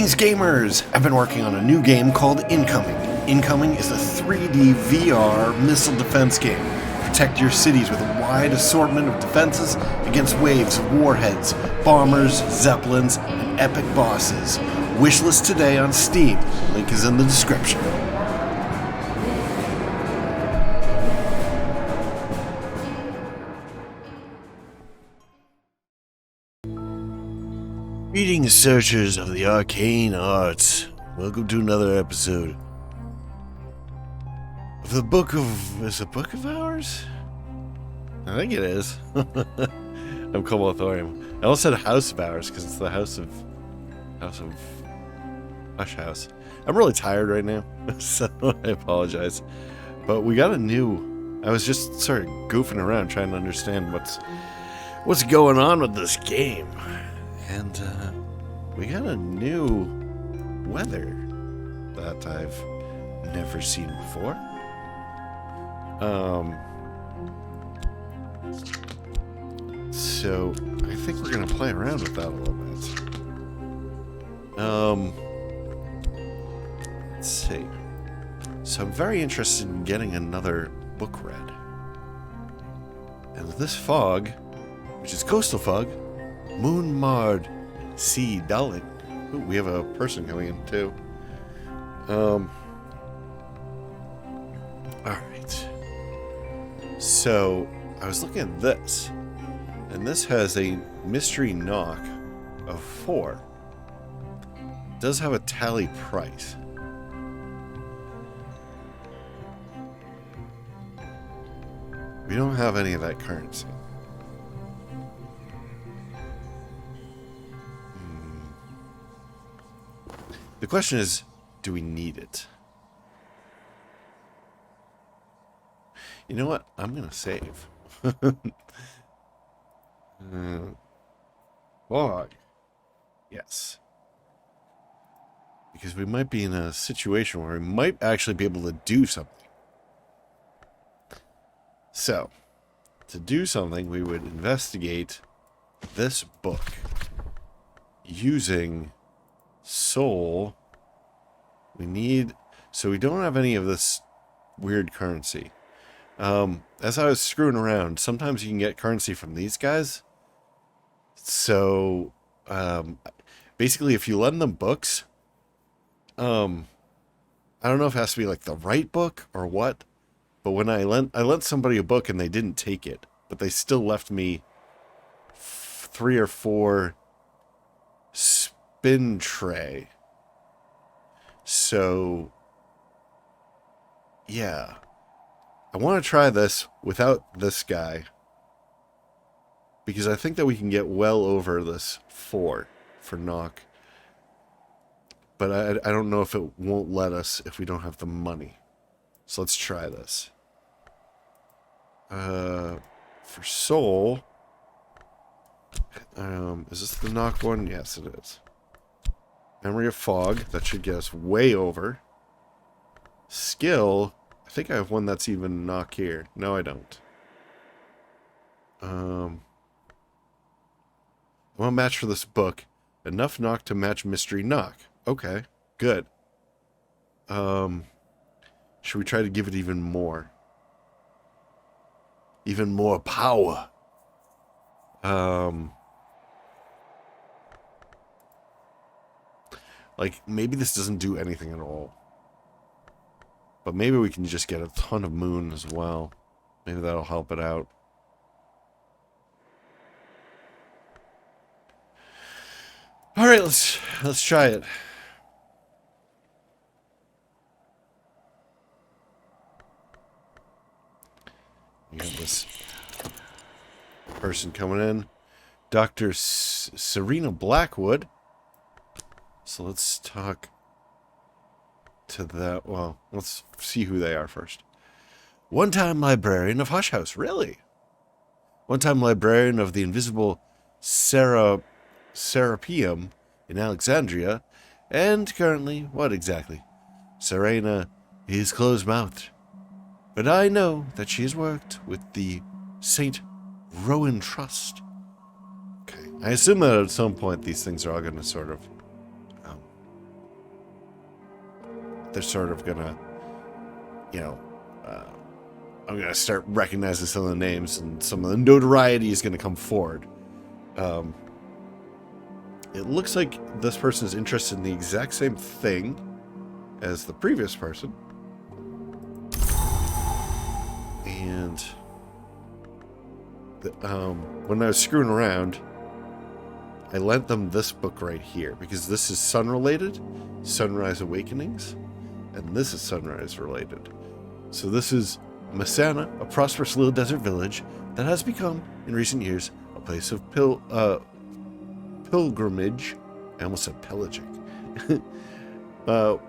Greetings, gamers! I've been working on a new game called Incoming. Incoming is a 3D VR missile defense game. Protect your cities with a wide assortment of defenses against waves of warheads, bombers, zeppelins, and epic bosses. Wishlist today on Steam. Link is in the description. Greetings, searchers of the arcane arts. Welcome to another episode of the Book of... Is it Book of Hours? I think it is. I'm Cobalt Thorium. I almost said House of Hours because it's the House of Hush House. I'm really tired right now, so I apologize. But we got a new... I was just sort of goofing around trying to understand what's going on with this game. And we got a new weather that I've never seen before. So I think we're gonna play around with that a little bit. Let's see. So I'm very interested in getting another book read. And with this fog, which is coastal fog, moon marred sea dulling. Ooh, we have a person coming in too. Alright. So I was looking at this, and this has a mystery knock of 4. It does have a tally price. We don't have any of that currency. The question is, do we need it? You know what? I'm going to save. Fog. Yes. Because we might be in a situation where we might actually be able to do something. So, to do something, we would investigate this book using soul. We need... So we don't have any of this weird currency. As I was screwing around, sometimes you can get currency from these guys. So, basically, if you lend them books, I don't know if it has to be like the right book or what, but when I lent somebody a book and they didn't take it, but they still left me 3 or 4 spin tray. So, yeah. I want to try this without this guy, because I think that we can get well over this 4 for knock. But I don't know if it won't let us if we don't have the money. So let's try this. For soul, is this the knock one? Yes, it is. Memory of fog, that should get us way over. Skill, I think I have one that's even knock here. No, I don't. I want to match for this book. Enough knock to match mystery knock. Okay, good. Should we try to give it even more? Even more power. Like, maybe this doesn't do anything at all. But maybe we can just get a ton of moon as well. Maybe that'll help it out. Alright, let's try it. We got this person coming in. Dr. Serena Blackwood. So let's talk to that. Well, let's see who they are first. One-time librarian of Hush House. Really? One-time librarian of the invisible Serapeum in Alexandria. And currently, what exactly? Serena is closed-mouthed. But I know that she has worked with the St. Rowan Trust. Okay. I assume that at some point these things are all going to sort of they're sort of gonna, you know, I'm gonna start recognizing some of the names, and some of the notoriety is gonna come forward. It looks like this person is interested in the exact same thing as the previous person. And when I was screwing around, I lent them this book right here, because this is sun-related, Sunrise Awakenings, and this is sunrise-related. So this is Masana, a prosperous little desert village that has become, in recent years, a place of pilgrimage. I almost said pelagic.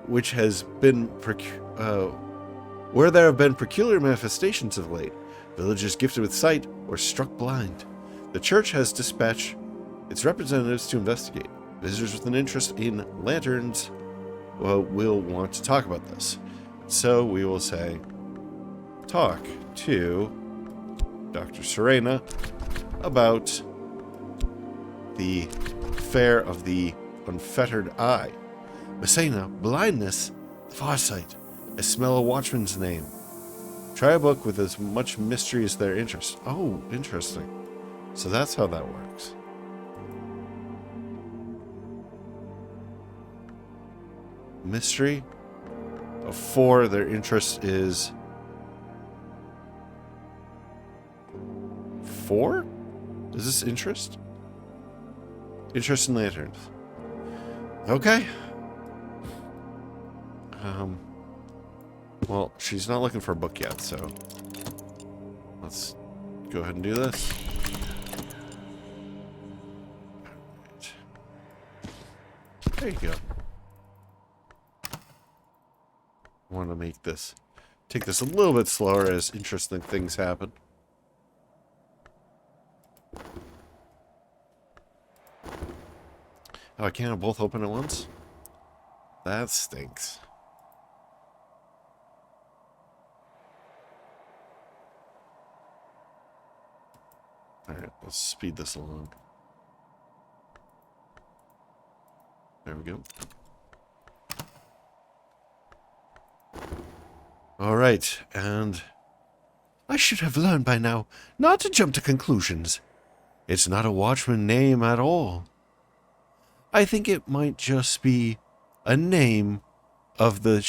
Which has been where there have been peculiar manifestations of late. Villagers gifted with sight or struck blind. The church has dispatched its representatives to investigate. Visitors with an interest in lanterns will want to talk about this. So we will say, talk to Dr. Serena about the affair of the unfettered eye. Masana, blindness, farsight. I smell a watchman's name. Try a book with as much mystery as their interest. Oh, interesting. So that's how that works. Mystery of 4, their interest is 4? Is this interest? Interest in lanterns. Okay. Well, she's not looking for a book yet, so let's go ahead and do this. There you go. I want to take this a little bit slower as interesting things happen. Oh, I can't have both open at once? That stinks. Alright, let's speed this along. There we go. Alright, and I should have learned by now not to jump to conclusions. It's not a watchman name at all. I think it might just be a name of the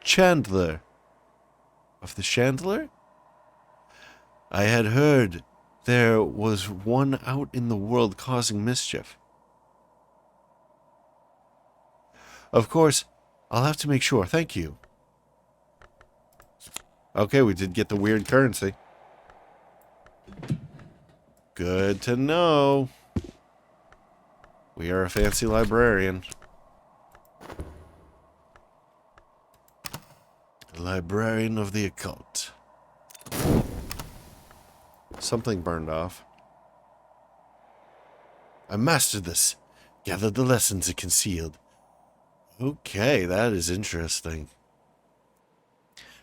chandler. Of the chandler? I had heard there was one out in the world causing mischief. Of course, I'll have to make sure. Thank you. Okay, we did get the weird currency. Good to know. We are a fancy librarian. Librarian of the occult. Something burned off. I mastered this. Gathered the lessons it concealed. Okay, that is interesting.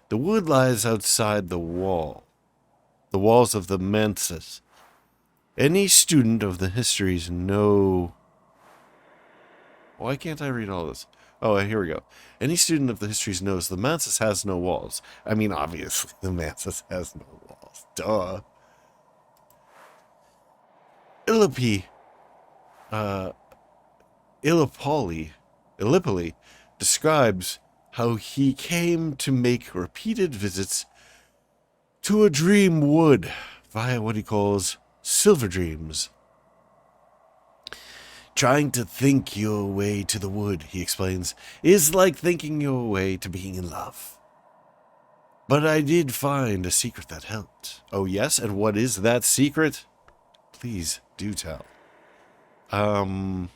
The wood lies outside the wall. The walls of the manses. Any student of the histories know... Why can't I read all this? Oh, here we go. Any student of the histories knows the mansis has no walls. I mean, obviously, the mansis has no walls. Duh. Illipoli describes how he came to make repeated visits to a dream wood via what he calls silver dreams. Trying to think your way to the wood, he explains, is like thinking your way to being in love. But I did find a secret that helped. Oh yes, and what is that secret? Please do tell. I'm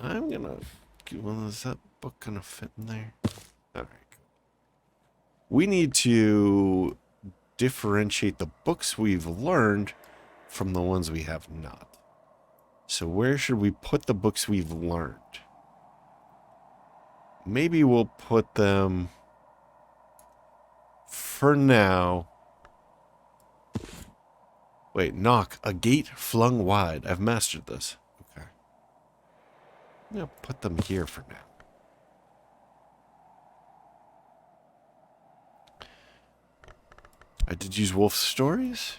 gonna... Well, is that book gonna fit in there? Alright. We need to differentiate the books we've learned from the ones we have not. So where should we put the books we've learned? Maybe we'll put them, for now... Wait, knock. A gate flung wide. I've mastered this. Okay. I'm going to put them here for now. I did use wolf stories.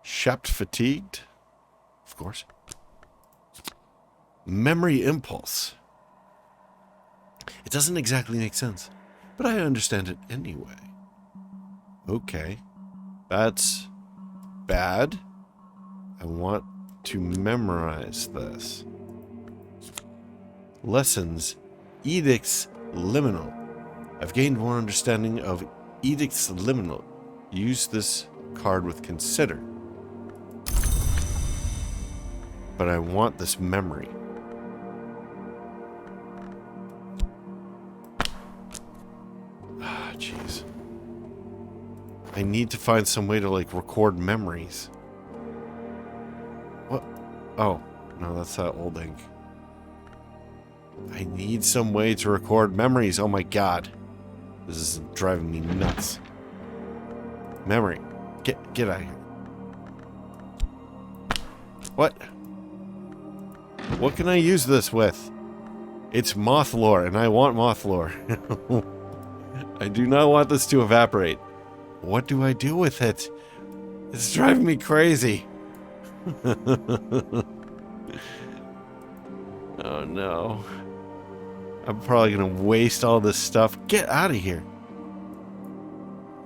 Shapt fatigued. Of course. Memory impulse. It doesn't exactly make sense, but I understand it anyway. Okay. That's bad. I want to memorize this. Lessons. Edicts liminal. I've gained more understanding of Edicts liminal. Use this card with consider. But I want this memory. Ah, jeez. I need to find some way to, like, record memories. What? Oh, no, that's that old ink. I need some way to record memories. Oh my god. This is driving me nuts. Memory. Get out of here. What? What can I use this with? It's moth lore, and I want moth lore. I do not want this to evaporate. What do I do with it? It's driving me crazy. Oh no. I'm probably gonna waste all this stuff. Get out of here.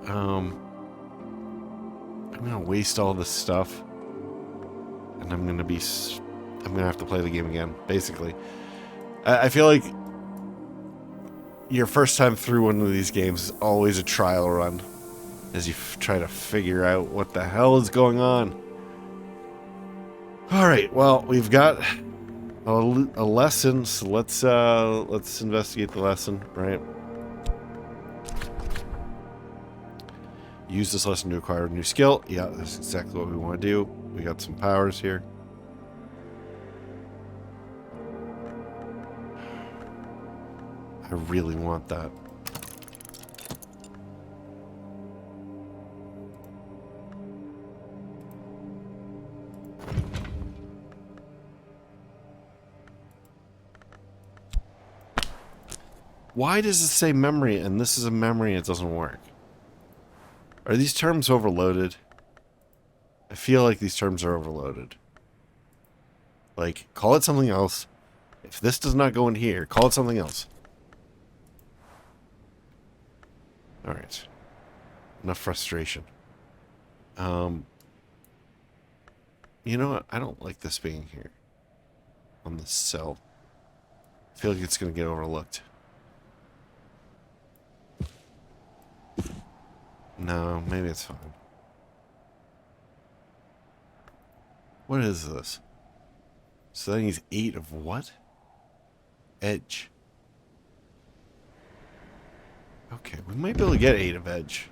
I'm gonna waste all this stuff. And I'm gonna have to play the game again, basically. I feel like your first time through one of these games is always a trial run. As you try to figure out what the hell is going on. Alright, well, we've got a lesson, so let's investigate the lesson, right? Use this lesson to acquire a new skill. Yeah, that's exactly what we want to do. We got some powers here. I really want that. Why does it say memory and this is a memory and it doesn't work? Are these terms overloaded? I feel like these terms are overloaded. Like, call it something else. If this does not go in here, call it something else. Alright. Enough frustration. You know what? I don't like this being here. On this cell. I feel like it's going to get overlooked. No, maybe it's fine. What is this? So that needs 8 of what? Edge. Okay, we might be able to get 8 of edge.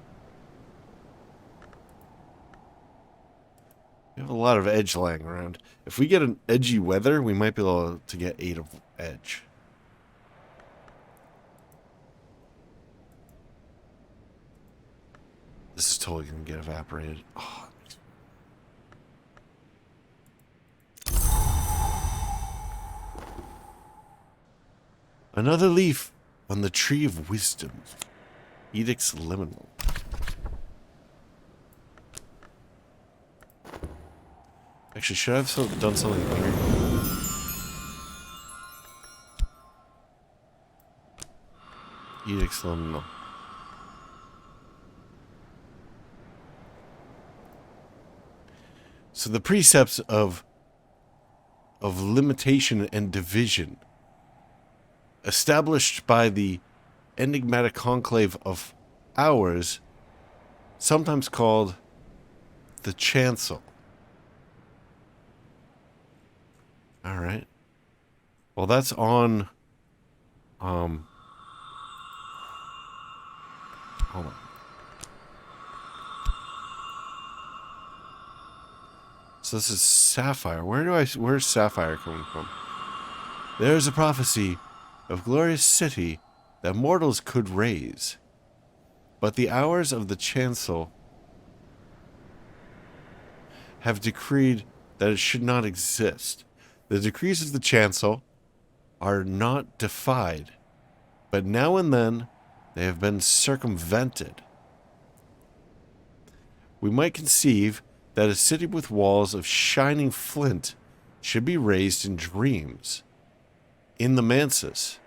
We have a lot of edge lying around. If we get an edgy weather, we might be able to get 8 of edge. This is totally going to get evaporated. Oh. Another leaf on the tree of wisdom. Edicts liminal. Actually, should I have done something here? Edicts liminal. So the precepts of limitation and division, established by the enigmatic conclave of hours, sometimes called the chancel. All right. Well, that's on. Hold on. So this is Sapphire. Where's Sapphire coming from? There's a prophecy of glorious city that mortals could raise. But the hours of the chancel have decreed that it should not exist. The decrees of the chancel are not defied, but now and then they have been circumvented. we might conceive that a city with walls of shining flint should be raised in dreams. In the Mansus.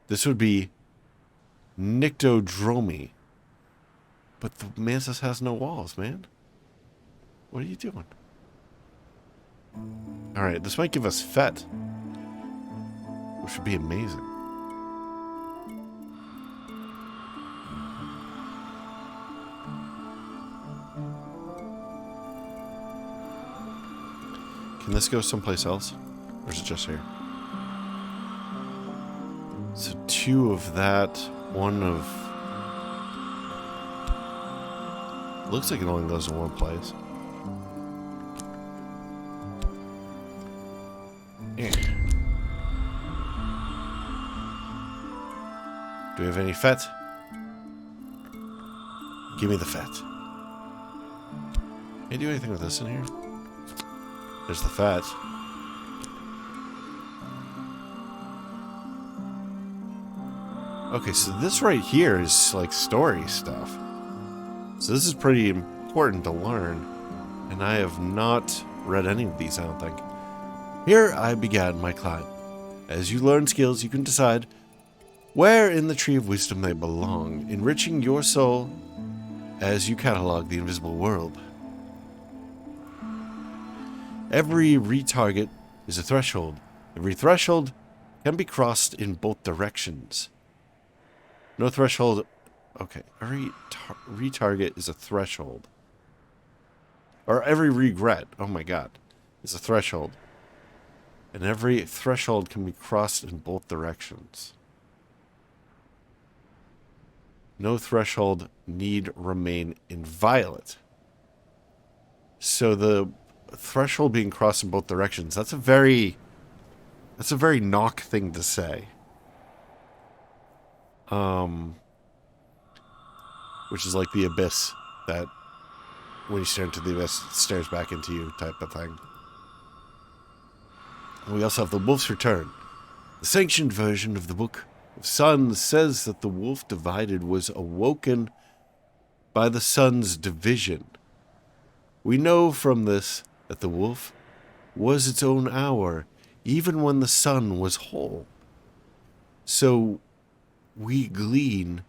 This would be Nyctodromy. But the Mansus has no walls, man. What are you doing? Alright, this might give us Fet. Which would be amazing. Can this go someplace else? Or is it just here? So 2 of that, 1 of... Looks like it only goes in one place. Yeah. Do we have any Fet? Give me the Fet. Can you do anything with this in here? There's the Fet. Okay, so this right here is like story stuff. So this is pretty important to learn. And I have not read any of these, I don't think. Here I began my climb. As you learn skills, you can decide where in the Tree of Wisdom they belong, enriching your soul as you catalog the invisible world. Every retarget is a threshold. Every threshold can be crossed in both directions. No threshold... Okay, every retarget is a threshold. Or every regret, oh my god, is a threshold. And every threshold can be crossed in both directions. No threshold need remain inviolate. So the threshold being crossed in both directions, that's a very knock thing to say. Which is like the abyss that when you stare into the abyss, it stares back into you type of thing. And we also have the Wolf's Return. The sanctioned version of the Book of Suns says that the wolf divided was awoken by the sun's division. We know from this that the wolf was its own hour, even when the sun was whole. So we glean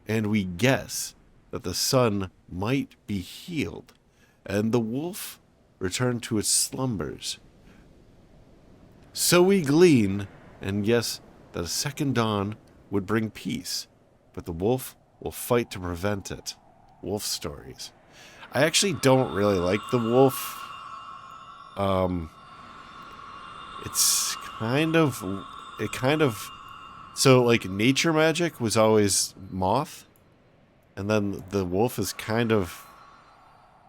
and we guess that the sun might be healed, and the wolf returned to its slumbers. So we glean and guess that a second dawn would bring peace, but the wolf will fight to prevent it. Wolf stories. I actually don't really like the wolf. It's kind of, so like nature magic was always moth, and then the wolf is kind of,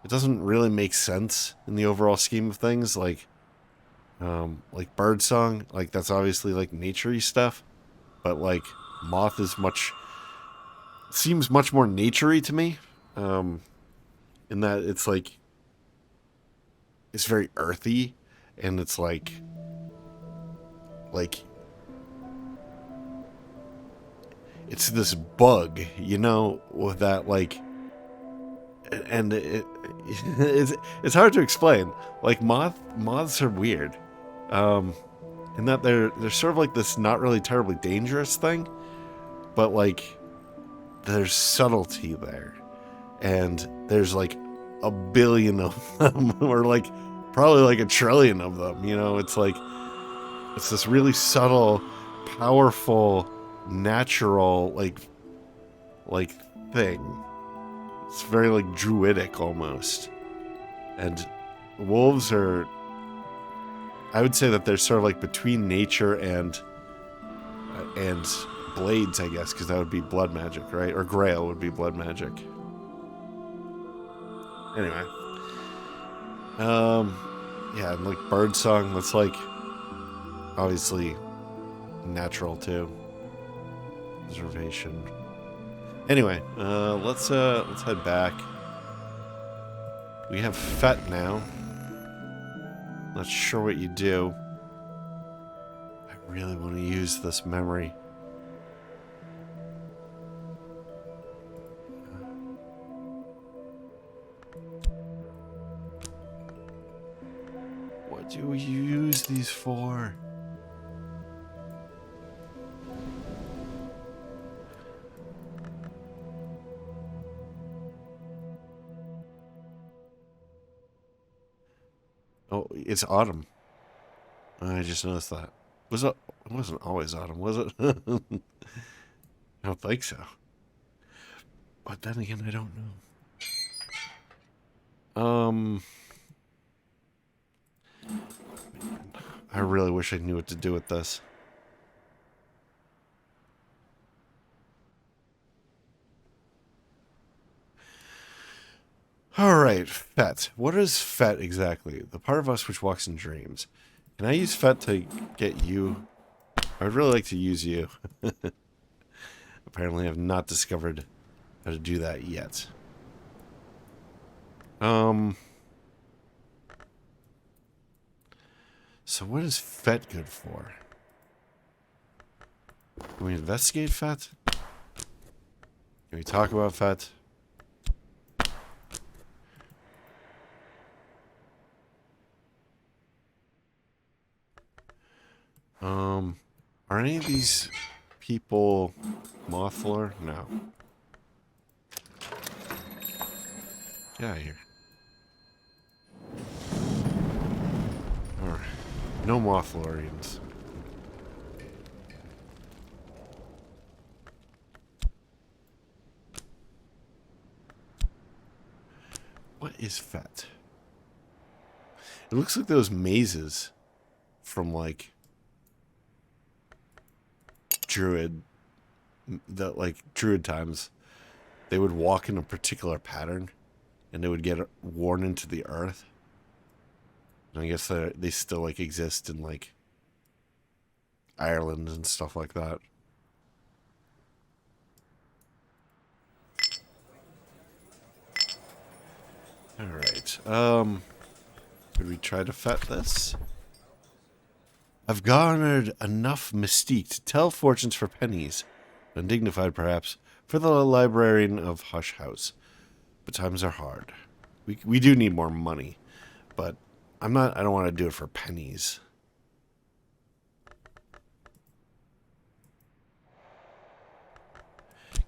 it doesn't really make sense in the overall scheme of things. Like birdsong, like that's obviously like nature-y stuff, but like moth is seems much more nature-y to me, in that it's like, it's very earthy, and it's like it's this bug, you know, with that like, and it's hard to explain. Like moths are weird, in that they're sort of like this not really terribly dangerous thing, but like there's subtlety there, and there's like a billion of them, or like probably like a trillion of them. You know, it's like it's this really subtle, powerful, natural like thing. It's very like druidic almost. And wolves are, I would say that they're sort of like between nature and blades, I guess, because that would be blood magic, right? Or Grail would be blood magic. Anyway, yeah, and like birdsong, that's like obviously natural too. Reservation. Anyway, let's head back. We have Fet now. Not sure what you do. I really want to use this memory. do we use these for? Oh, it's autumn. I just noticed that. It wasn't always autumn, was it? I don't think so. But then again, I don't know. I really wish I knew what to do with this. Alright, Fet. What is Fet exactly? The part of us which walks in dreams. Can I use Fet to get you? I would really like to use you. Apparently I've not discovered how to do that yet. So what is Fet good for? Can we investigate Fet? Can we talk about Fet? Are any of these people moth-lore? No. Get out of here. Alright. No moth-lorians. What is Fet? It looks like those mazes from, like, Druid times. They would walk in a particular pattern and they would get worn into the earth. And I guess they still like exist in like Ireland and stuff like that. Alright. Would we try to fet this? I've garnered enough mystique to tell fortunes for pennies, undignified perhaps, for the librarian of Hush House. But times are hard. We do need more money, but I don't want to do it for pennies.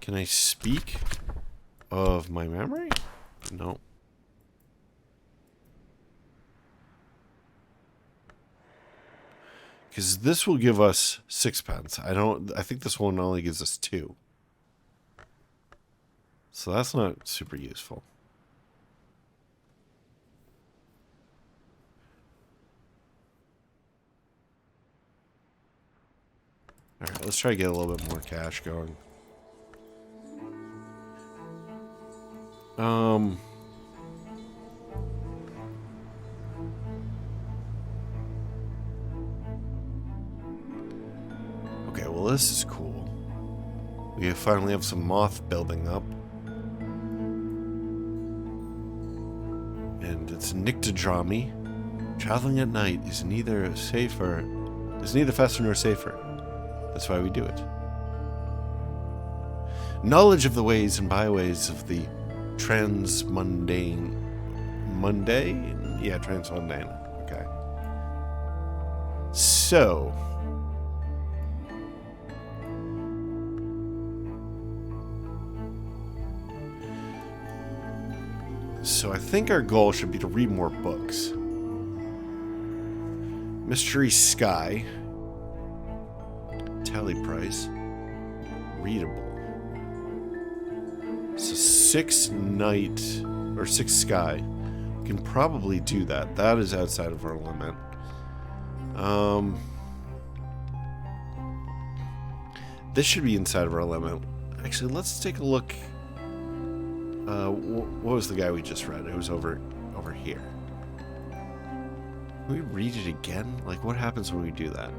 Can I speak of my memory? No. Because this will give us 6 pence. I think this one only gives us 2. So that's not super useful. Alright, let's try to get a little bit more cash going. Okay, well this is cool. We finally have some moth building up. And it's Nyctodrami. Traveling at night is neither faster nor safer. That's why we do it. Knowledge of the ways and byways of the transmundane. Mundane? Yeah, transmundane. Okay. So I think our goal should be to read more books. Mystery Sky. Tally price. Readable. So 6 night or 6 sky. We can probably do that. That is outside of our limit. This should be inside of our limit. Actually, let's take a look. What was the guy we just read? It was over here. Can we read it again? Like, what happens when we do that?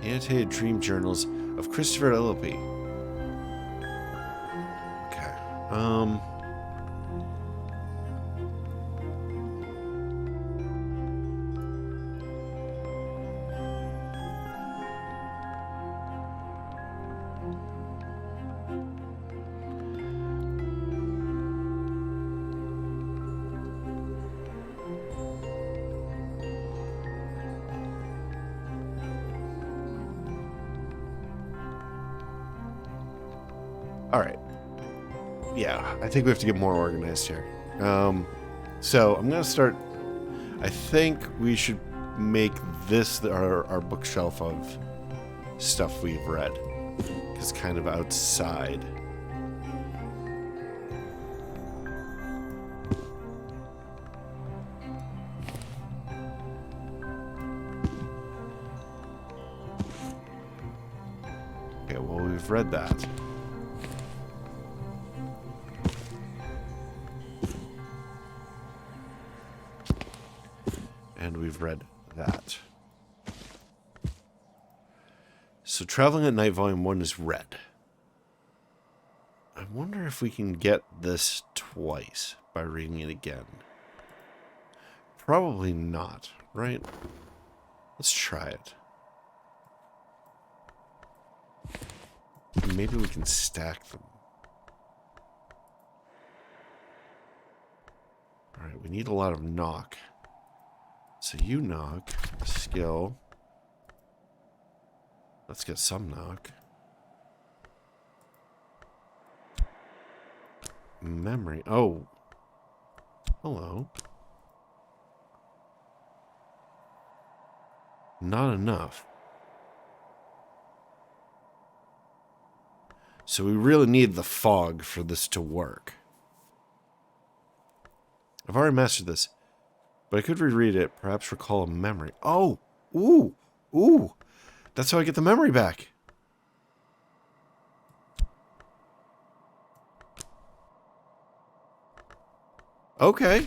Annotated Dream Journals of Christopher Illipe. Okay. Alright. Yeah, I think we have to get more organized here. So, I'm going to start... I think we should make this our bookshelf of stuff we've read. It's kind of outside. Okay, well, we've read that. And we've read that. So, Traveling at Night Volume 1 is read. I wonder if we can get this twice by reading it again. Probably not, right? Let's try it. Maybe we can stack them. Alright, we need a lot of knock. So you knock, skill. Let's get some knock. Memory. Oh. Hello. Not enough. So we really need the fog for this to work. I've already mastered this, but I could reread it, perhaps recall a memory. Oh! Ooh! Ooh! That's how I get the memory back. Okay.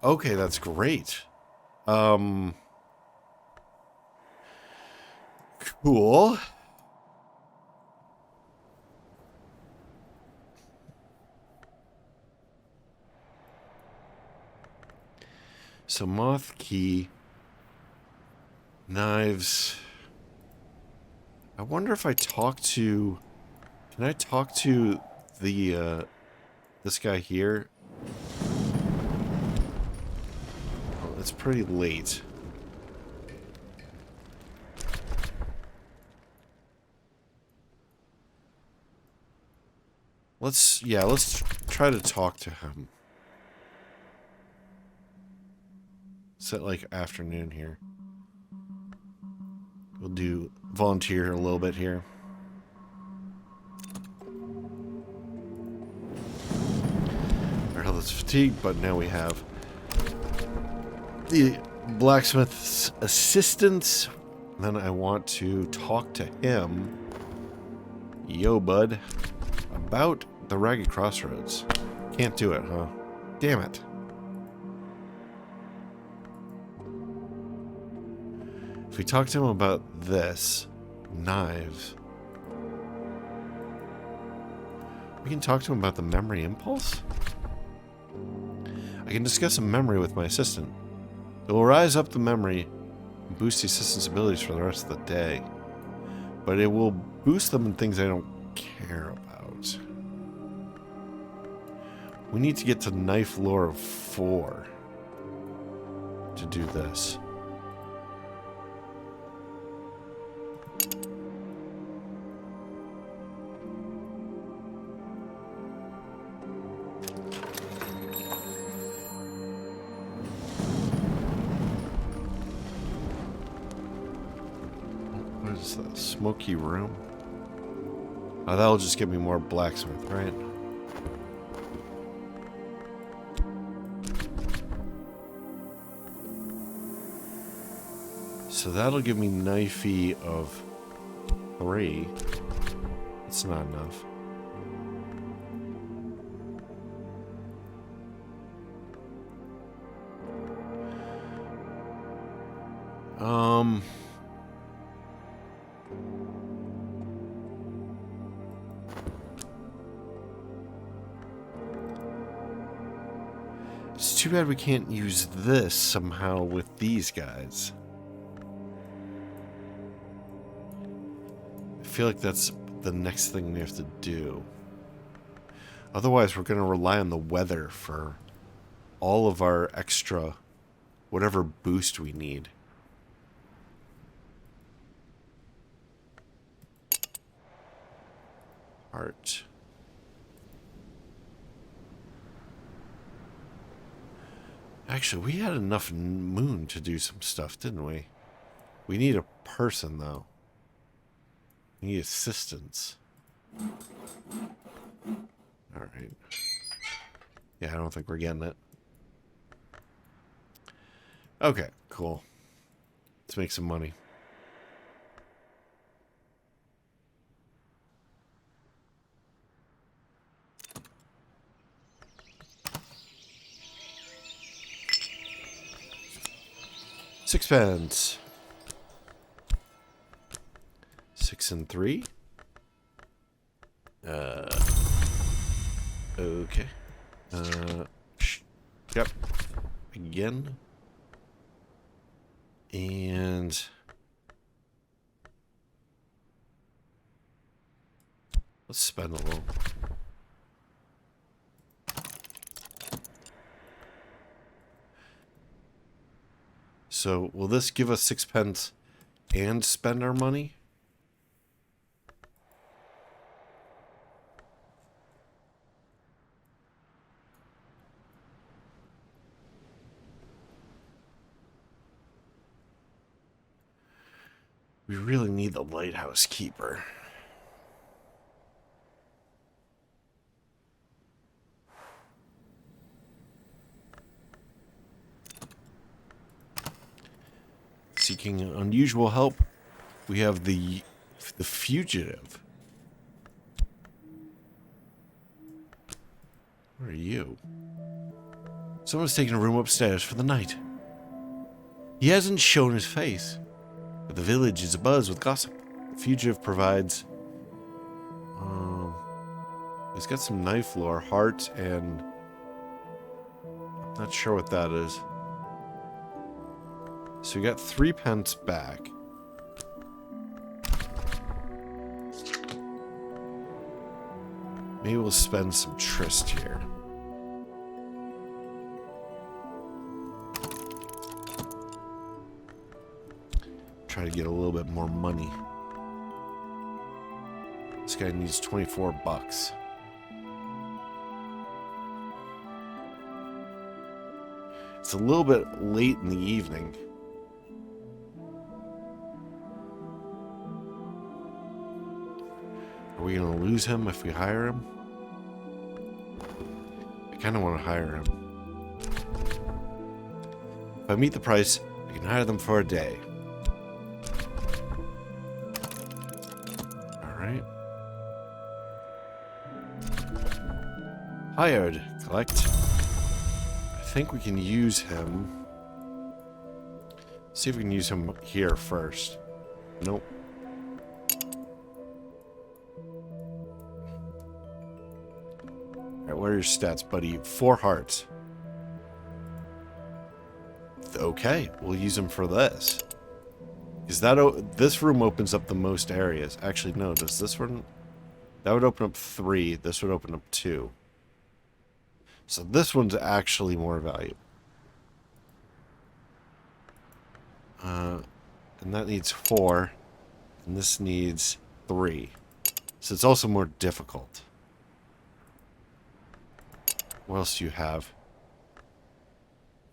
Okay, that's great. Cool. So moth key, knives. I wonder if I talk to... Can I talk to the, this guy here? Oh, it's pretty late. Let's try to talk to him. It's at like afternoon here. We'll do volunteer a little bit here. Our health is fatigued, but now we have the blacksmith's assistance. Then I want to talk to him. Yo, bud. About the Ragged Crossroads. Can't do it, huh? Damn it. If we talk to him about this, knives, we can talk to him about the memory impulse? I can discuss a memory with my assistant. It will rise up the memory and boost the assistant's abilities for the rest of the day. But it will boost them in things I don't care about. We need to get to knife lore of 4 to do this. What is that? Smoky room? Oh, that'll just give me more blacksmith, right? So that'll give me knifey of 3. That's not enough. It's too bad we can't use this somehow with these guys. I feel like that's the next thing we have to do. Otherwise, we're going to rely on the weather for all of our extra, whatever boost we need. heart. Actually, we had enough moon to do some stuff, didn't we? We need a person, though. We need assistance. Alright. Yeah, I don't think we're getting it. Okay, cool. Let's make some money. Sixpence. 6 and 3. Okay. Yep. Again. And let's spend a little. So, will this give us 6 pence and spend our money? We really need the lighthouse keeper. Seeking unusual help, we have the fugitive. Where are you? Someone's taking a room upstairs for the night. He hasn't shown his face, but the village is abuzz with gossip. The fugitive provides. He's got some knife lore, heart, and I'm not sure what that is. So we got 3 pence back. Maybe we'll spend some tryst here. Try to get a little bit more money. This guy needs 24 bucks. It's a little bit late in the evening. Are we going to lose him if we hire him? I kind of want to hire him. If I meet the price, I can hire them for a day. Alright. Hired. Collect. I think we can use him. See if we can use him here first. Nope. Alright, what are your stats, buddy? 4 hearts. Okay, we'll use him for this. Because this room opens up the most areas. Actually, no, does this one? That would open up 3. This would open up 2. So this one's actually more valuable. And that needs 4. And this needs 3. So it's also more difficult. What else do you have?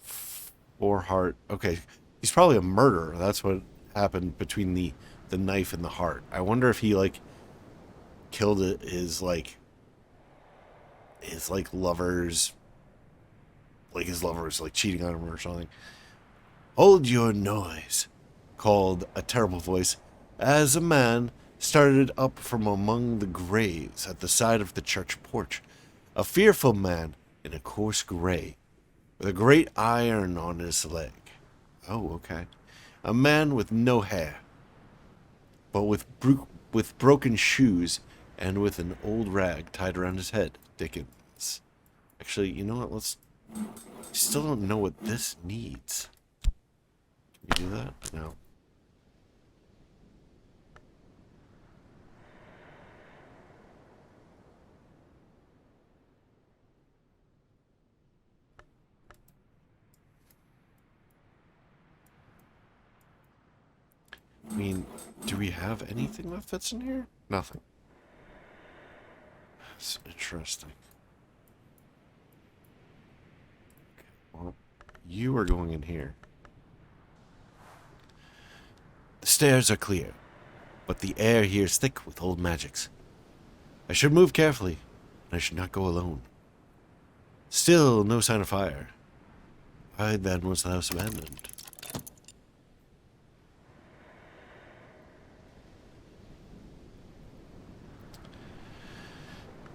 4 heart. Okay, he's probably a murderer. That's what happened between the knife and the heart. I wonder if he, like, killed his lovers. Like his lover was like cheating on him or something. Hold your noise, called a terrible voice, as a man started up from among the graves at the side of the church porch. A fearful man in a coarse gray, with a great iron on his leg. Oh, okay. A man with no hair, but with broken shoes and with an old rag tied around his head. Dickens. Actually, you know what? I still don't know what this needs. Can you do that? No. I mean, do we have anything that fits in here? Nothing. That's interesting. Well, you are going in here. The stairs are clear, but the air here is thick with old magics. I should move carefully, and I should not go alone. Still, no sign of fire. Why then was the house abandoned?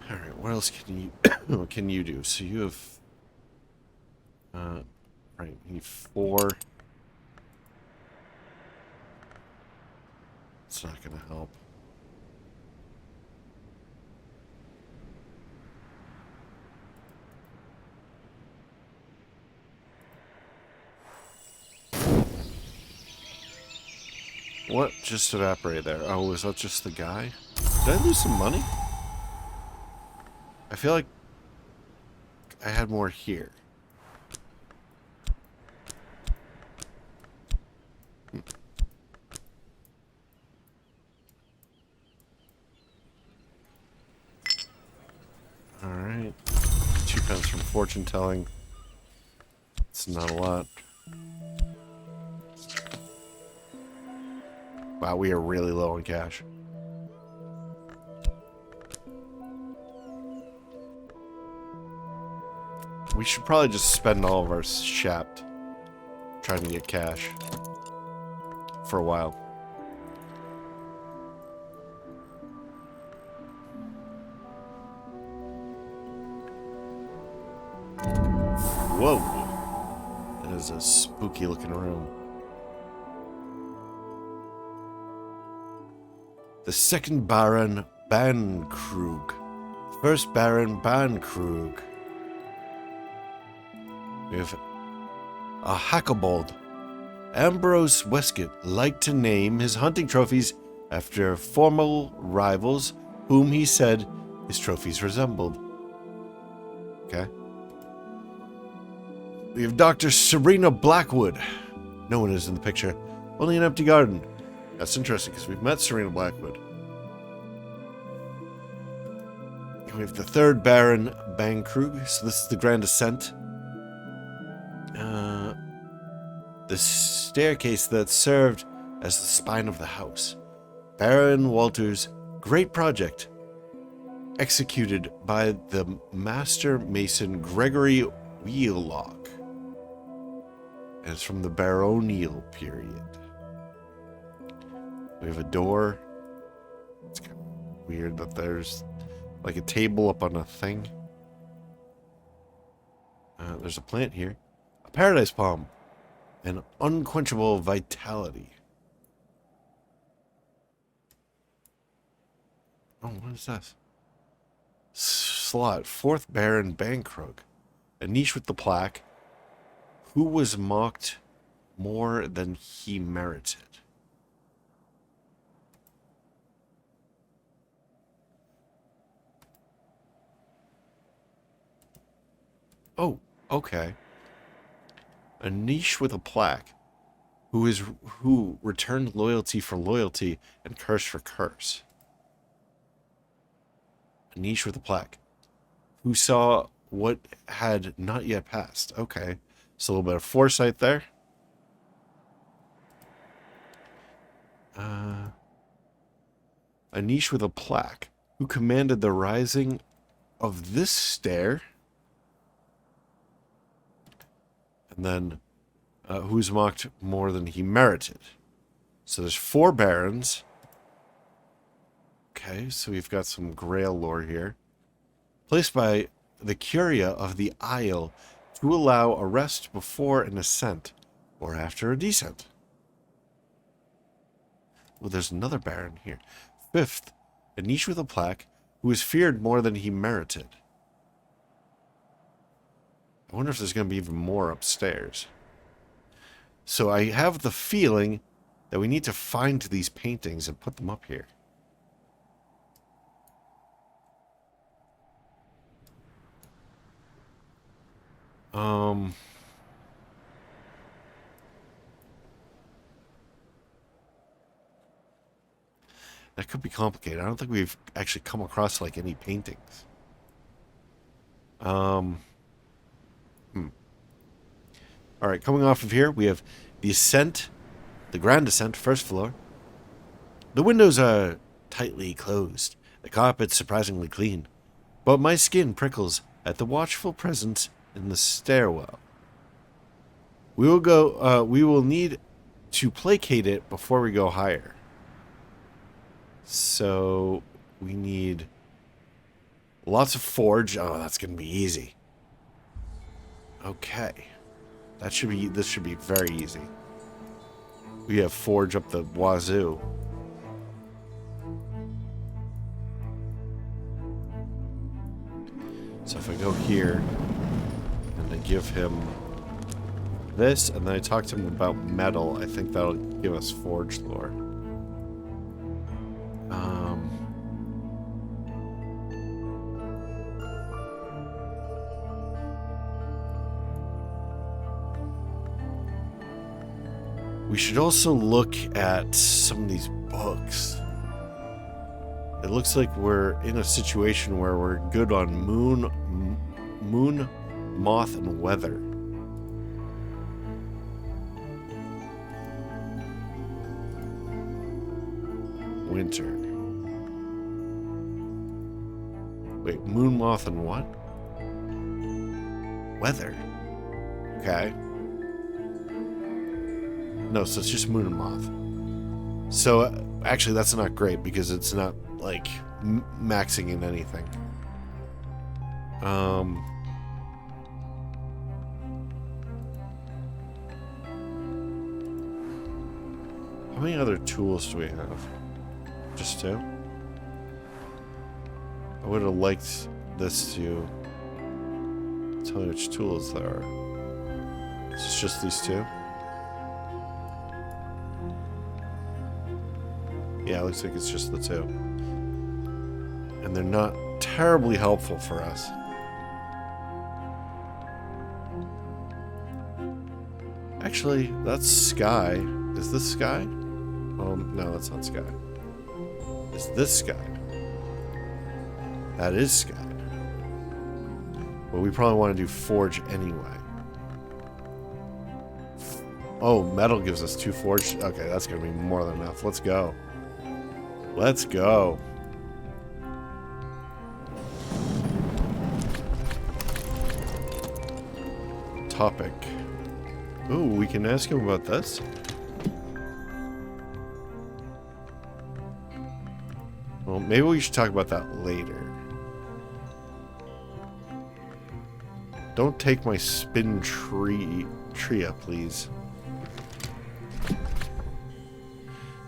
Alright, what else can you what can you do? So you have right, you need 4. It's not gonna help. What just evaporated there? Oh, was that just the guy? Did I lose some money? I feel like I had more here. Alright. 2 pence from fortune telling. It's not a lot. Wow, we are really low on cash. We should probably just spend all of our shaft trying to get cash for a while. Whoa! That is a spooky looking room. The second Baron Bankrug. First Baron Bankrug. We have a Cobalt. Ambrose Westcott liked to name his hunting trophies after former rivals whom he said his trophies resembled. Okay. We have Dr. Serena Blackwood. No one is in the picture. Only an empty garden. That's interesting because we've met Serena Blackwood. And we have the third Baron Bankrug. So this is the Grand Ascent. The staircase that served as the spine of the house. Baron Walter's great project, executed by the master mason Gregory Wheelock. And it's from the baronial period. We have a door. It's kind of weird that there's like a table up on a thing. There's a plant here. A paradise palm. An unquenchable vitality. Oh, what is this? Slot. 4th Baron Bankrug. A niche with the plaque. Who was mocked more than he merited? Oh, okay. A niche with a plaque. Who returned loyalty for loyalty and curse for curse. A niche with a plaque. Who saw what had not yet passed. Okay. So a little bit of foresight there. A niche with a plaque. Who commanded the rising of this stair. And then, who's mocked more than he merited. So there's 4 barons. Okay, so we've got some Grail lore here. Placed by the Curia of the Isle to allow a rest before an ascent or after a descent. Well, there's another baron here. 5th, a niche with a plaque, who is feared more than he merited. I wonder if there's going to be even more upstairs. So I have the feeling that we need to find these paintings and put them up here. That could be complicated. I don't think we've actually come across like any paintings. Um, Alright, coming off of here, we have the ascent, the grand ascent, first floor. The windows are tightly closed. The carpet's surprisingly clean. But my skin prickles at the watchful presence in the stairwell. We will need to placate it before we go higher. So, we need lots of forge. Oh, that's going to be easy. Okay. This should be very easy. We have forge up the wazoo. So if I go here, and I give him this, and then I talk to him about metal, I think that'll give us forge lore. We should also look at some of these books. It looks like we're in a situation where we're good on moon, moth, and weather. Winter. Wait, moon, moth, and what? Weather. Okay. No, so it's just moon and moth. So, actually, that's not great because it's not, like, maxing in anything. How many other tools do we have? Just two? I would have liked this to tell me which tools there are. Is this just these two? Yeah, it looks like it's just the two. And they're not terribly helpful for us. Actually, that's sky. Is this sky? No, that's not sky. Is this sky? That is sky. But we probably want to do forge anyway. Oh, metal gives us 2 forge. Okay, that's going to be more than enough. Let's go. Let's go. Topic. Ooh, we can ask him about this. Well, maybe we should talk about that later. Don't take my spin tria, please.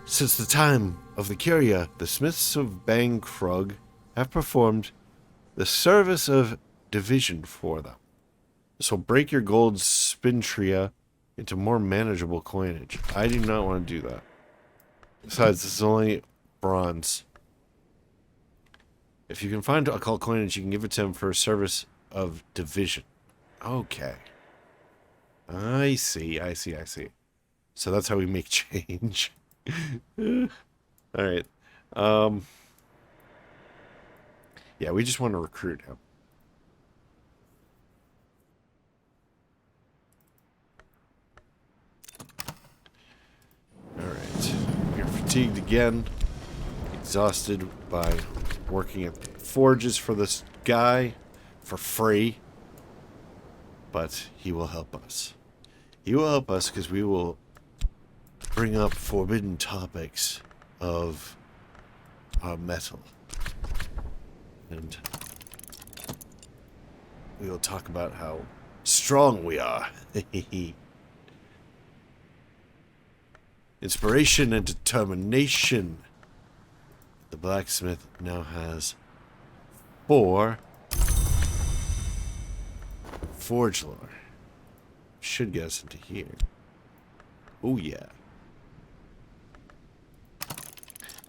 Since the time of the Curia, the Smiths of Bangkrug have performed the service of division for them. This will break your gold spin tria into more manageable coinage. I do not want to do that. Besides, this is only bronze. If you can find occult coinage, you can give it to him for a service of division. Okay. I see. So that's how we make change. Alright. Yeah, we just want to recruit him. Alright. We're fatigued again. Exhausted by working at the forges for this guy for free. But he will help us. He will help us because we will bring up forbidden topics of our metal. And we will talk about how strong we are. Inspiration and determination. The blacksmith now has 4 forge lore. Should get us into here. Oh yeah.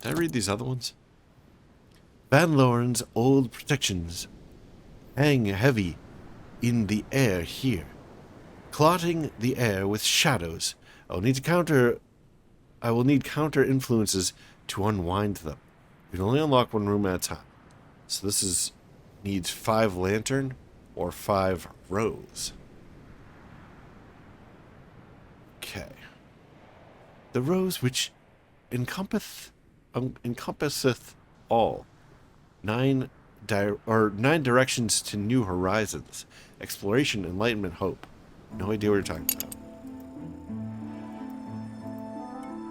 Did I read these other ones? Van Loren's old protections hang heavy in the air here, clotting the air with shadows. I will need counter influences to unwind them. You can only unlock 1 room at a time. So this needs 5 lantern. or 5 rows. Okay. The rows which encompasseth all. 9 directions to new horizons. Exploration, enlightenment, hope. No idea what you're talking about.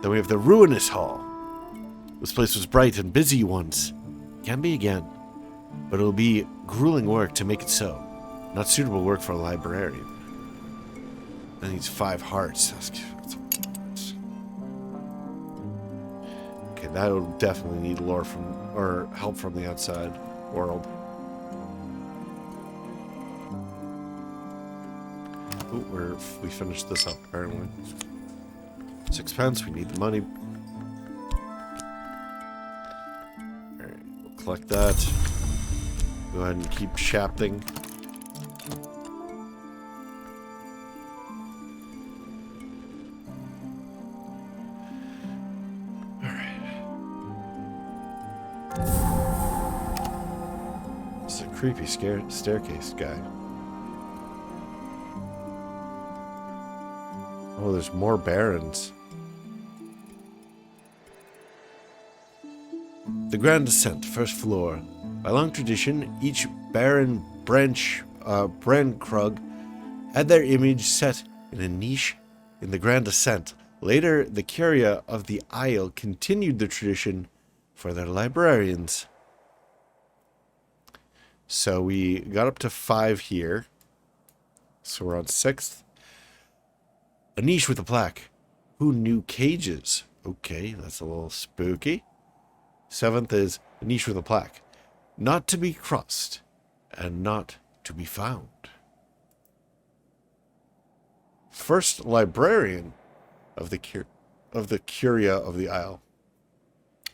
Then we have the Ruinous Hall. This place was bright and busy once. Can be again. But it'll be grueling work to make it so. Not suitable work for a librarian. That needs 5 hearts. Okay, that'll definitely need lore from, or help from the outside world. Ooh, we finished this up apparently. 6 pence, we need the money. Alright, we'll collect that. Go ahead and keep shafting. Creepy staircase guy. Oh, there's more barons. The Grand Ascent, first floor. By long tradition, each baron Brankrug had their image set in a niche in the Grand Ascent. Later, the Curia of the Isle continued the tradition for their librarians. So we got up to 5 here. So we're on 6th. A niche with a plaque. Who knew cages? Okay, that's a little spooky. 7th is a niche with a plaque. Not to be crossed and not to be found. First librarian of the Curia of the Isle.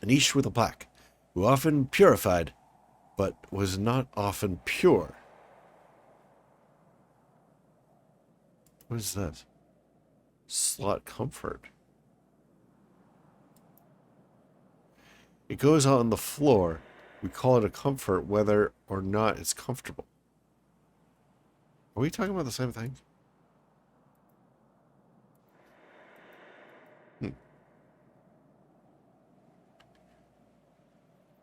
A niche with a plaque. Who often purified, but was not often pure. What is that? Slot comfort. It goes on the floor. We call it a comfort whether or not it's comfortable. Are we talking about the same thing?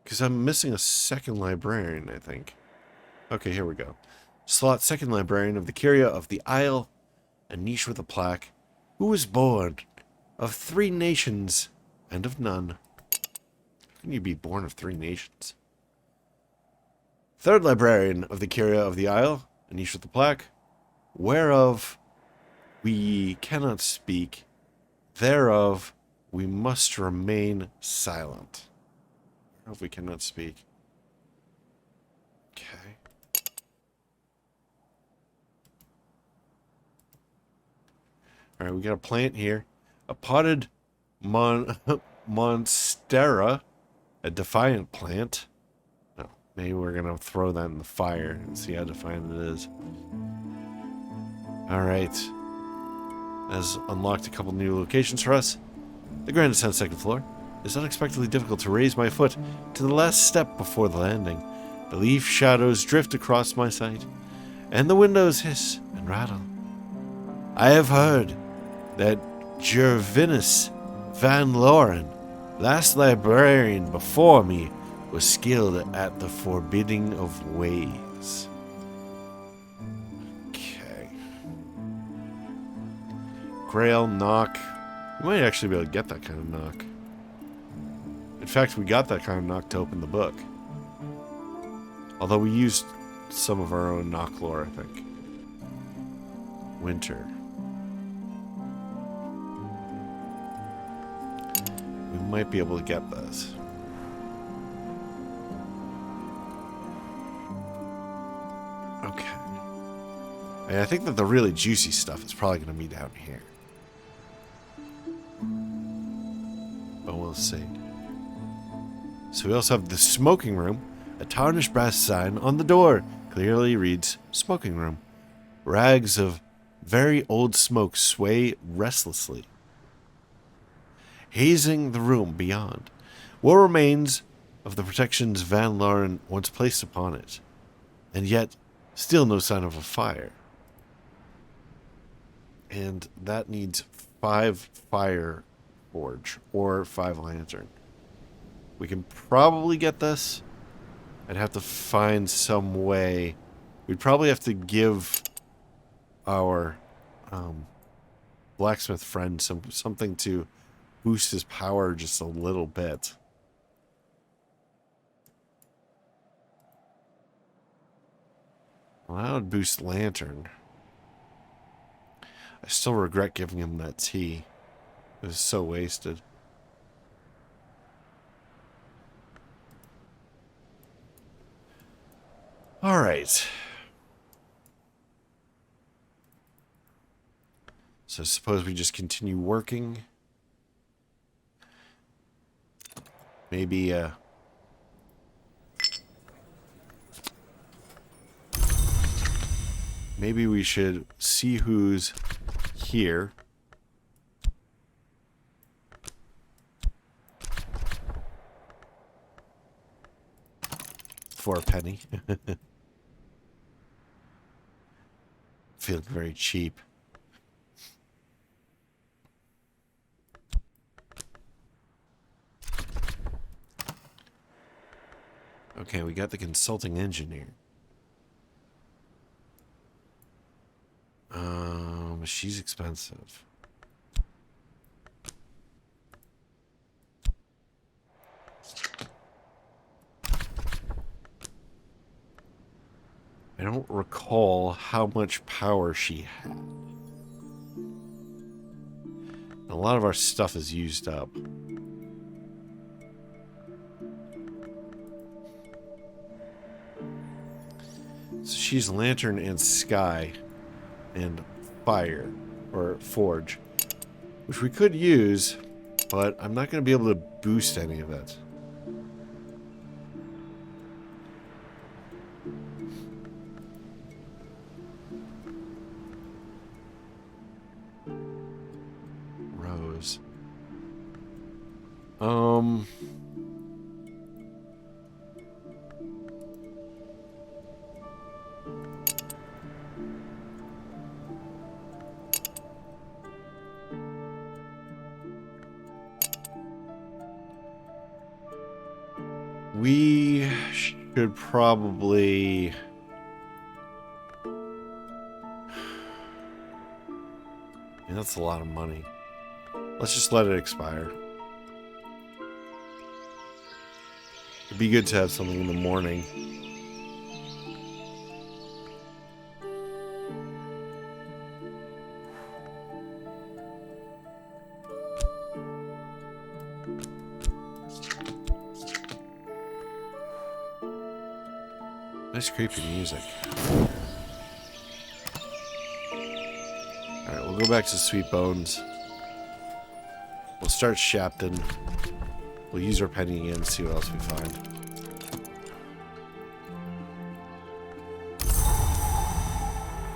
Because I'm missing a second librarian, I think. Okay, here we go. Slot second librarian of the Curia of the Isle, a niche with a plaque, who was born of 3 nations and of none. How can you be born of 3 nations? Third librarian of the Curia of the Isle, a niche with a plaque, whereof we cannot speak, thereof we must remain silent. If we cannot speak. Okay. Alright, we got a plant here. A potted monstera. A defiant plant. Oh, maybe we're going to throw that in the fire and see how defiant it is. Alright. Has unlocked a couple new locations for us. The Grand Ascent, 2nd floor. It's unexpectedly difficult to raise my foot to the last step before the landing. The leaf shadows drift across my sight, and the windows hiss and rattle. I have heard that Gervinus Van Loren, last librarian before me, was skilled at the forbidding of ways. Okay. Grail knock. We might actually be able to get that kind of knock. In fact, we got that kind of knock to open the book. Although we used some of our own knock lore, I think. Winter. We might be able to get this. Okay. And I think that the really juicy stuff is probably going to be down here. But we'll see. So we also have the smoking room. A tarnished brass sign on the door clearly reads smoking room. Rags of very old smoke sway restlessly, hazing the room beyond. What remains of the protections Van Loren once placed upon it? And yet, Still no sign of a fire. And that needs 5 fire forge or 5 lantern. We can probably get this. I'd have to find some way. We'd probably have to give our blacksmith friend something to boost his power just a little bit. Well, that would boost lantern. I still regret giving him that tea. It was so wasted. Alright. So I suppose we just continue working. Maybe, maybe we should see who's here. For a penny. Feeling very cheap. Okay, we got the consulting engineer. She's expensive. I don't recall how much power she had. A lot of our stuff is used up. So she's lantern and sky and fire, or forge, which we could use, but I'm not going to be able to boost any of it. Rose. We should probably... that's a lot of money. Let's just let it expire. It'd be good to have something in the morning. Nice creepy music. Alright, we'll go back to Sweet Bones. We'll start Shapton. We'll use our penny again and see what else we find.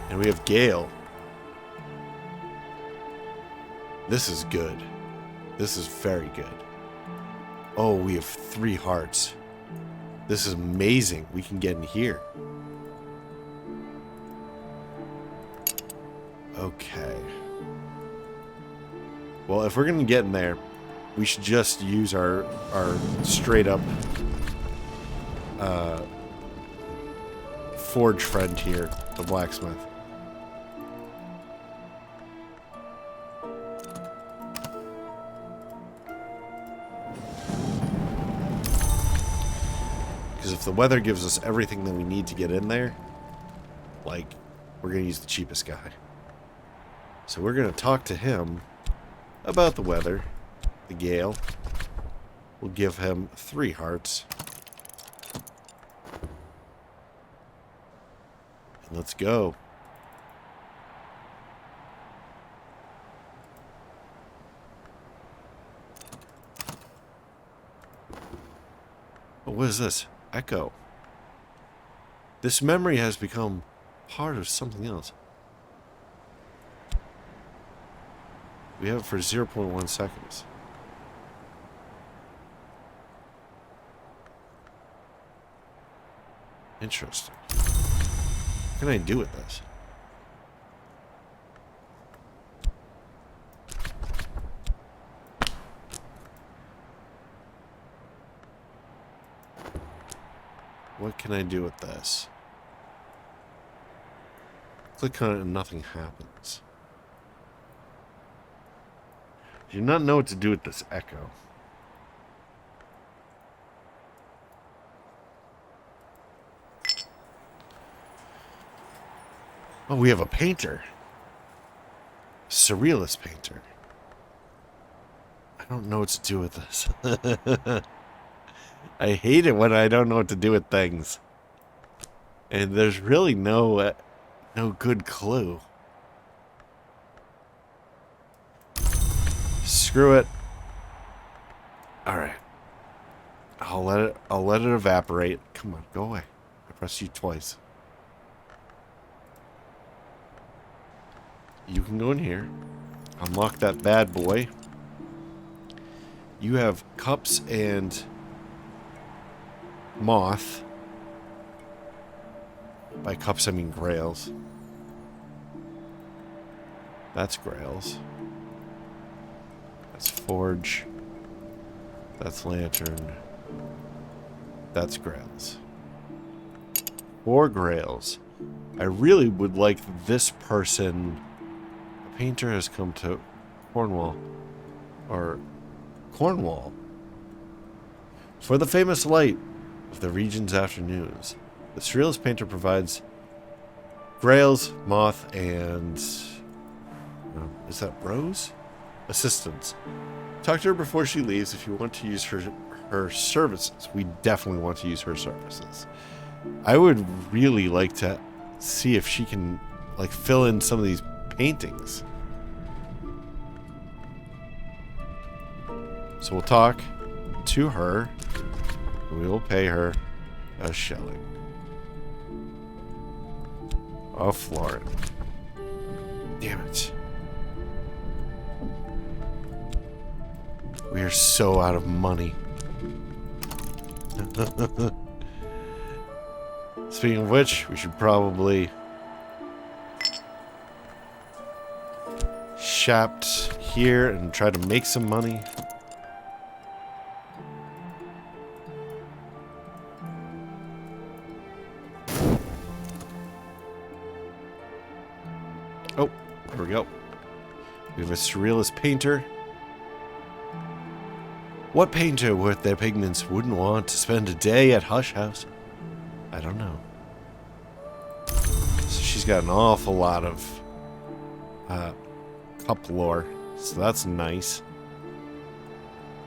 And we have Gale. This is good. This is very good. Oh, we have 3 hearts. This is amazing. We can get in here. Okay. Well, if we're going to get in there, we should just use our straight up forge friend here, the blacksmith. Because if the weather gives us everything that we need to get in there, like, we're going to use the cheapest guy. So we're going to talk to him about the weather, the gale. We'll give him 3 hearts. And let's go. Oh, what is this? Echo. This memory has become part of something else. We have it for 0.1 seconds. Interesting. What can I do with this? What can I do with this? Click on it and nothing happens. I do not know what to do with this echo. Oh, we have a painter. Surrealist painter. I don't know what to do with this. I hate it when I don't know what to do with things. And there's really no good clue. Screw it. All right. I'll let it evaporate. Come on, go away. I pressed you twice. You can go in here. Unlock that bad boy. You have cups and moth. By cups, I mean grails. That's grails. That's forge. That's lantern. That's grails. 4 grails. I really would like this person. A painter has come to Cornwall. Or Cornwall. For the famous light of the region's afternoons. The surrealist painter provides grails, moth, and... is that Rose? Assistance. Talk to her before she leaves if you want to use her services. We definitely want to use her services. I would really like to see if she can, like, fill in some of these paintings. So we'll talk to her, and we will pay her a shilling. Oh, Florin. Damn it. We are so out of money. Speaking of which, we should probably shaft here and try to make some money. Oh, there we go. We have a surrealist painter. What painter worth their pigments wouldn't want to spend a day at Hush House? I don't know. So she's got an awful lot of cup lore, so that's nice.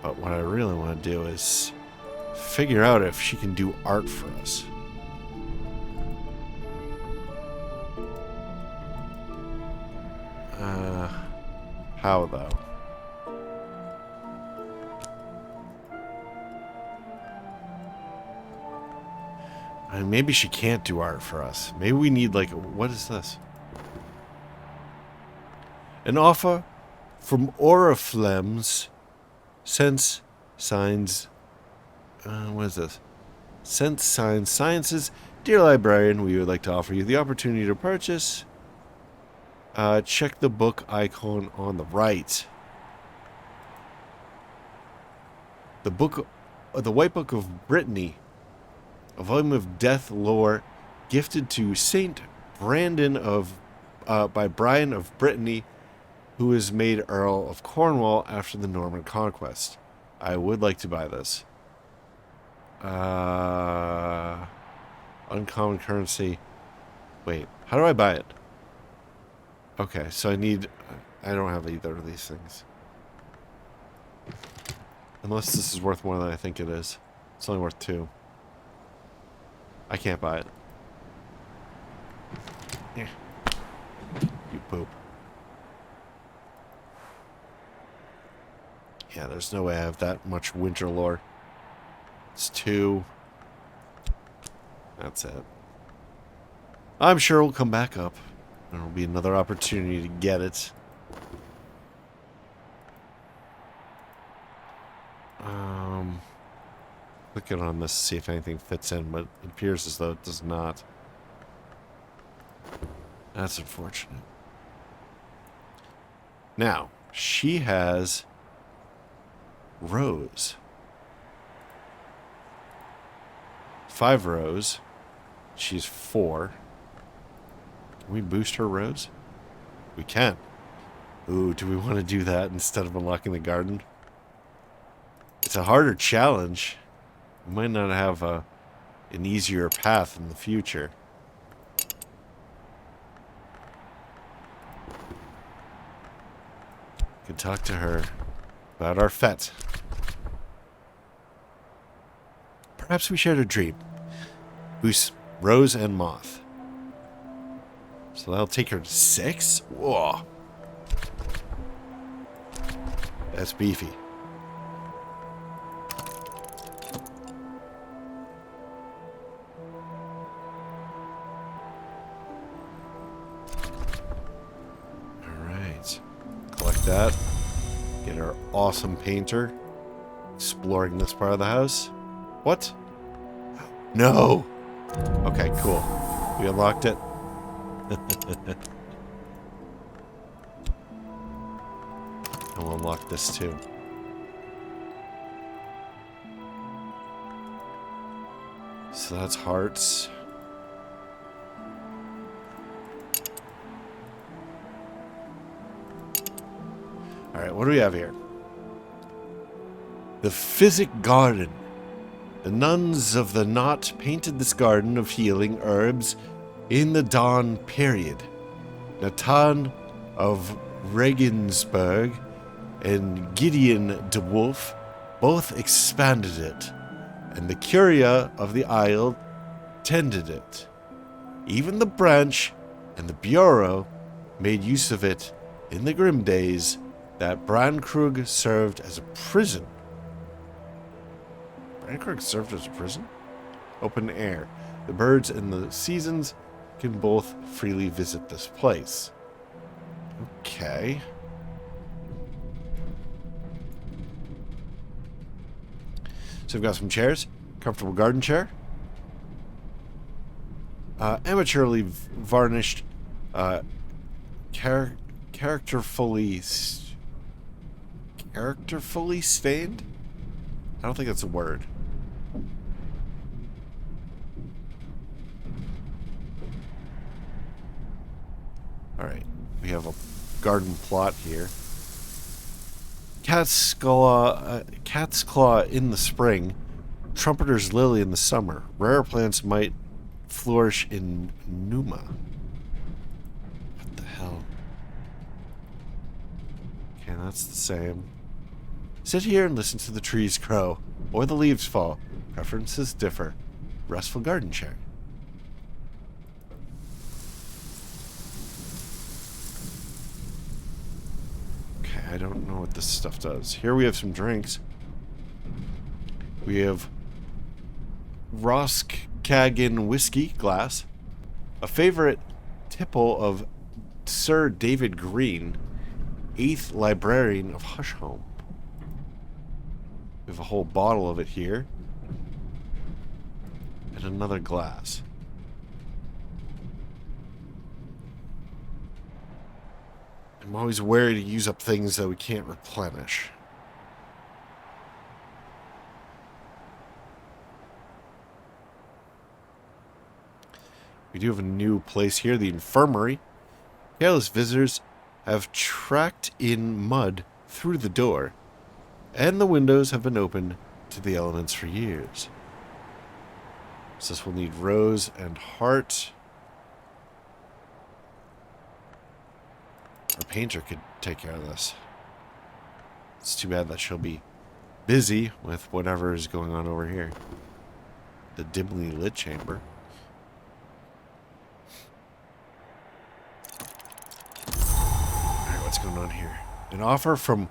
But what I really want to do is figure out if she can do art for us. How though? I mean, maybe she can't do art for us. Maybe we need, like, what is this? An offer from Oriflamme's Sense Signs. What is this? Sense Signs Sciences. Dear librarian, we would like to offer you the opportunity to purchase. Check the book icon on the right. The book, the White Book of Brittany. A volume of death lore gifted to Saint Brandon of by Brian of Brittany, who was made Earl of Cornwall after the Norman conquest. I would like to buy this. Uncommon currency. Wait, how do I buy it? Okay, so I don't have either of these things. Unless this is worth more than I think it is. It's only worth 2. I can't buy it. Yeah. You poop. Yeah, there's no way I have that much winter lore. It's 2. That's it. I'm sure it'll come back up. There will be another opportunity to get it. Clicking on this to see if anything fits in, but it appears as though it does not. That's unfortunate. Now, she has rows. 5 rows. She's 4. Can we boost her rows? We can. Ooh, do we want to do that instead of unlocking the garden? It's a harder challenge. We might not have an easier path in the future. We can talk to her about our fete. Perhaps we shared a dream. Boost Rose and Moth. So that'll take her to 6? Whoa. That's beefy. Alright. Collect that. Get our awesome painter. Exploring this part of the house. What? No! Okay, cool. We unlocked it. And we'll unlock this too. So that's hearts. Alright, what do we have here? The Physic Garden. The nuns of the Knot painted this garden of healing herbs in the dawn period. Nathan of Regensburg and Gideon de Wolf both expanded it, and the Curia of the Isle tended it. Even the branch and the Bureau made use of it in the grim days that Brandkrug served as a prison. Brandkrug served as a prison? Open air. The birds and the seasons can both freely visit this place. Okay. So we've got some chairs. Comfortable garden chair. Amateurly varnished. Characterfully stained? I don't think that's a word. Alright, we have a garden plot here. Cat's claw in the spring, trumpeter's lily in the summer. Rare plants might flourish in Numa. What the hell? Okay, that's the same. Sit here and listen to the trees grow, or the leaves fall. Preferences differ. Restful garden chair. I don't know what this stuff does. Here we have some drinks. We have Roskagin whiskey glass. A favorite tipple of Sir David Green, 8th librarian of Hushholme. We have a whole bottle of it here. And another glass. I'm always wary to use up things that we can't replenish. We do have a new place here, the Infirmary. Careless visitors have tracked in mud through the door, and the windows have been open to the elements for years. So this will need rose and heart. Our painter could take care of this. It's too bad that she'll be busy with whatever is going on over here. The dimly lit chamber. Alright, what's going on here? An offer from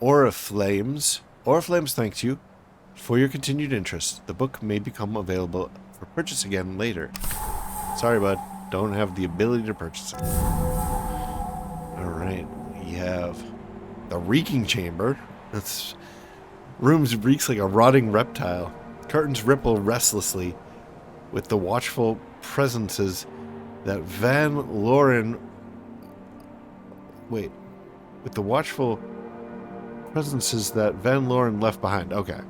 Oriflames. Oriflames thanks you for your continued interest. The book may become available for purchase again later. Sorry, bud. Don't have the ability to purchase it. Alright, we have the reeking chamber. This room reeks like a rotting reptile. Curtains ripple restlessly with the watchful presences that Van Loren... Wait. With the watchful presences that Van Loren left behind. Okay.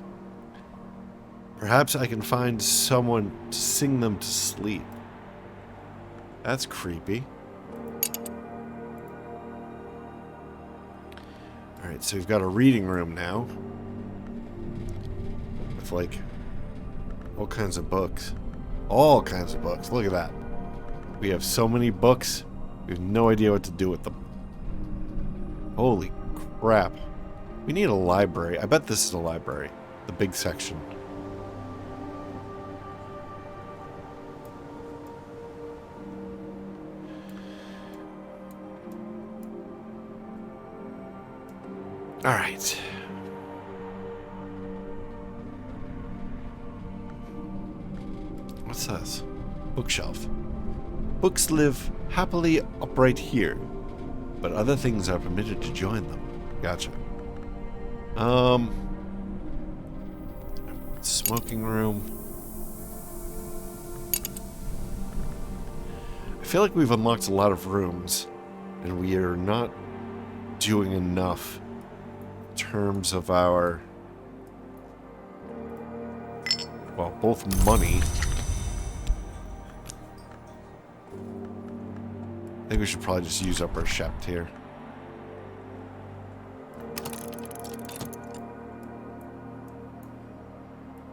Perhaps I can find someone to sing them to sleep. That's creepy. Alright, so we've got a reading room now. With, like, all kinds of books. All kinds of books. Look at that. We have so many books. We have no idea what to do with them. Holy crap. We need a library. I bet this is a library. The big section. Alright. What's this? Bookshelf. Books live happily upright here, but other things are permitted to join them. Gotcha. Smoking room. I feel like we've unlocked a lot of rooms, and we are not doing enough in terms of our, well, both money. I think we should probably just use up our shept here.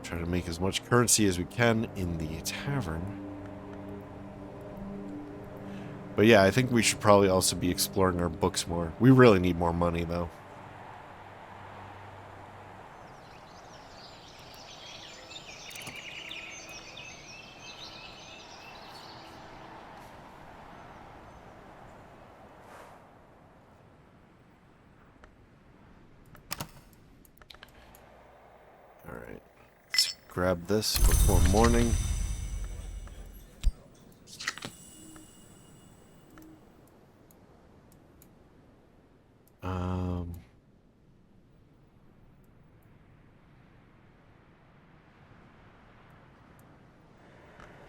Try to make as much currency as we can in the tavern. But yeah, I think we should probably also be exploring our books more. We really need more money, though. Alright. Let's grab this before morning.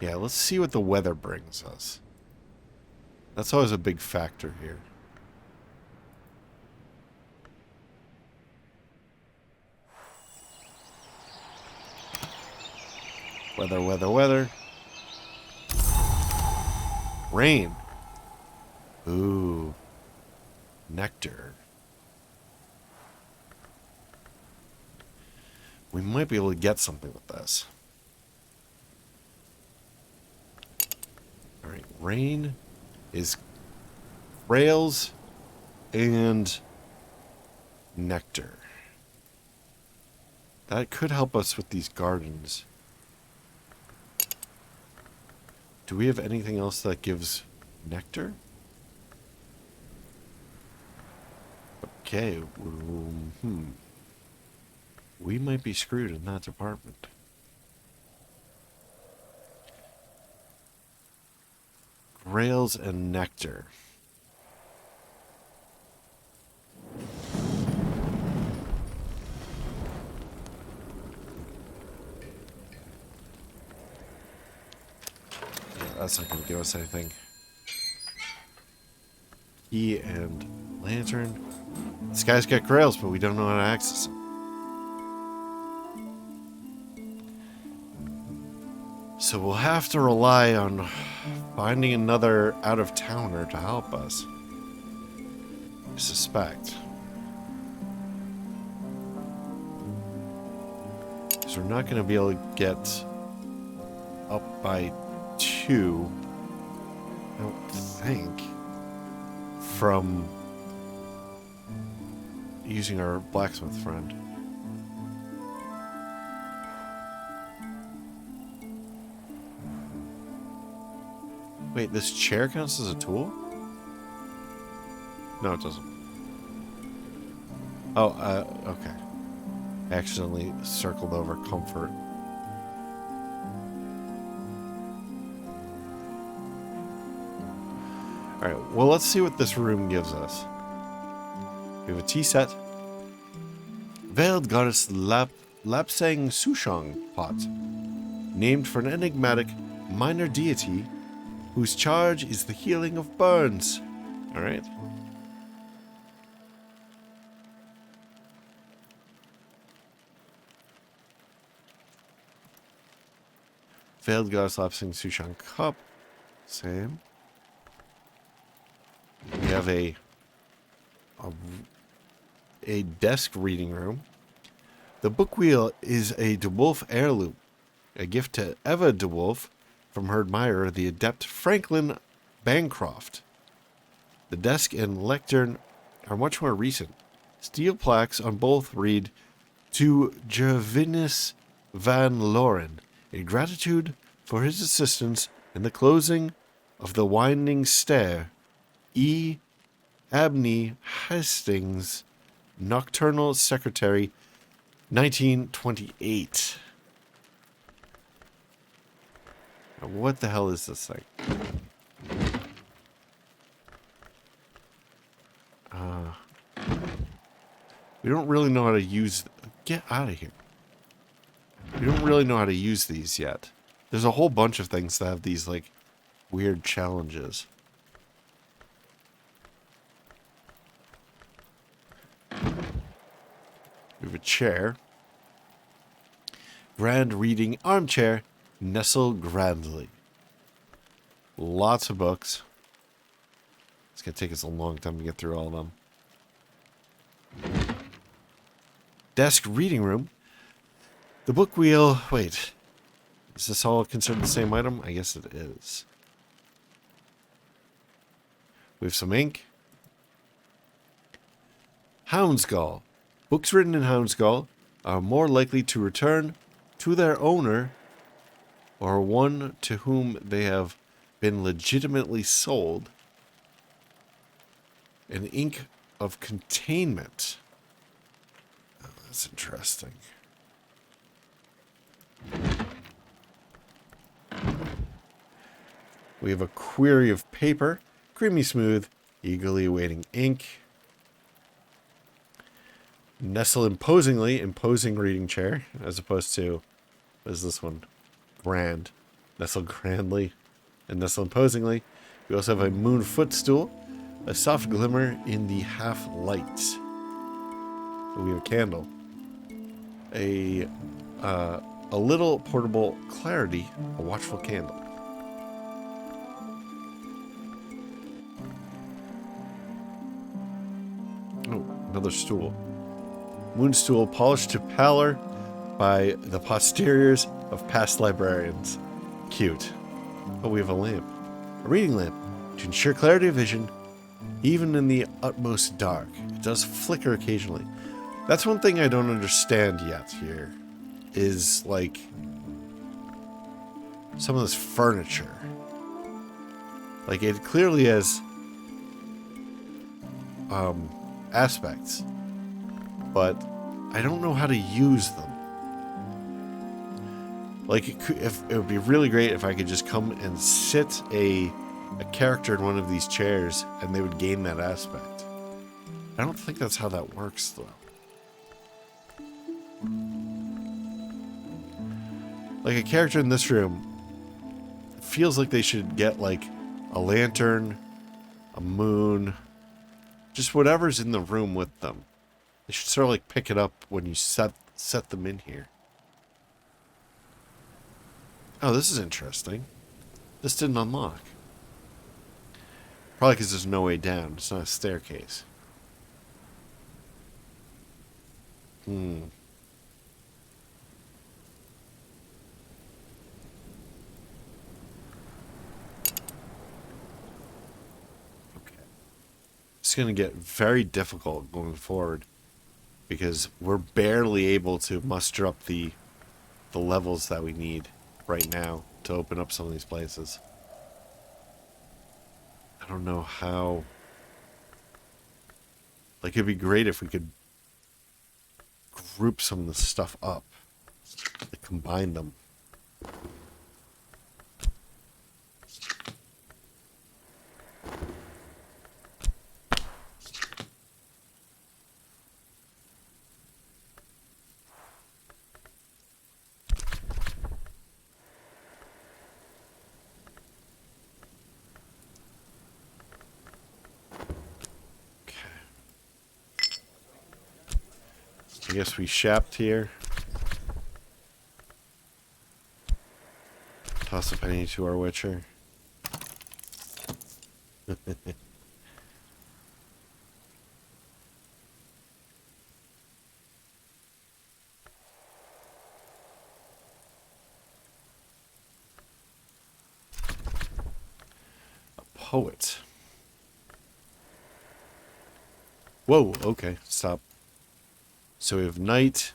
Yeah, let's see what the weather brings us. That's always a big factor here. Weather, weather, weather. Rain. Ooh. Nectar. We might be able to get something with this. Alright, rain is rails and nectar. That could help us with these gardens. Do we have anything else that gives nectar? Okay, we might be screwed in that department. Rails and nectar. Yeah, that's not going to give us anything. Key and lantern. This guy's got grails, but we don't know how to access them. So we'll have to rely on finding another out-of-towner to help us. I suspect. Because we're not going to be able to get up by 2, I don't think, from using our blacksmith friend. Wait, this chair counts as a tool? No, it doesn't. Oh, okay. I accidentally circled over comfort. Alright, well, let's see what this room gives us. We have a tea set. Veiled Goddess Lapsang Sushang pot. Named for an enigmatic minor deity whose charge is the healing of burns. Alright. Failed glass lapsing Sushan cup. Same. We have a desk reading room. The book wheel is a DeWolf heirloom, a gift to Eva DeWolf from her admirer, the adept Franklin Bancroft. The desk and lectern are much more recent. Steel plaques on both read, "To Gervinus Van Loren, in gratitude for his assistance in the closing of the winding stair, E. Abney Hastings, Nocturnal Secretary, 1928. Now, what the hell is this thing? We don't really know how to use... Get out of here. We don't really know how to use these yet. There's a whole bunch of things that have these, like, weird challenges. We have a chair. Grand reading armchair. Nestle grandly. Lots of books. It's going to take us a long time to get through all of them. Desk reading room. The book wheel. Wait. Is this all considered the same item? I guess it is. We have some ink. Houndsgall. Books written in Houndsgall are more likely to return to their owner or one to whom they have been legitimately sold. An ink of containment. Oh, that's interesting. We have a query of paper, creamy smooth, eagerly awaiting ink. Nestle imposingly, imposing reading chair, as opposed to, what is this one? Grand. Nestle grandly and nestle imposingly. We also have a moon footstool, a soft glimmer in the half light. We have a candle. A little portable clarity, a watchful candle. Oh, another stool. Moonstool polished to pallor by the posteriors of past librarians. Cute. Oh, we have a lamp. A reading lamp to ensure clarity of vision, even in the utmost dark. It does flicker occasionally. That's one thing I don't understand yet here. Is, like, some of this furniture. Like, it clearly has aspects, but I don't know how to use them. Like, it would be really great if I could just come and sit a character in one of these chairs and they would gain that aspect. I don't think that's how that works, though. Like, a character in this room feels like they should get, like, a lantern, a moon, just whatever's in the room with them. They should sort of, like, pick it up when you set them in here. Oh, this is interesting. This didn't unlock. Probably because there's no way down. It's not a staircase. Okay. It's going to get very difficult going forward because we're barely able to muster up the levels that we need right now to open up some of these places. I don't know how. Like, it'd be great if we could group some of the stuff up, like combine them. guess we shapped here. Toss a penny to our witcher. Poet. Whoa, okay, stop. So we have night,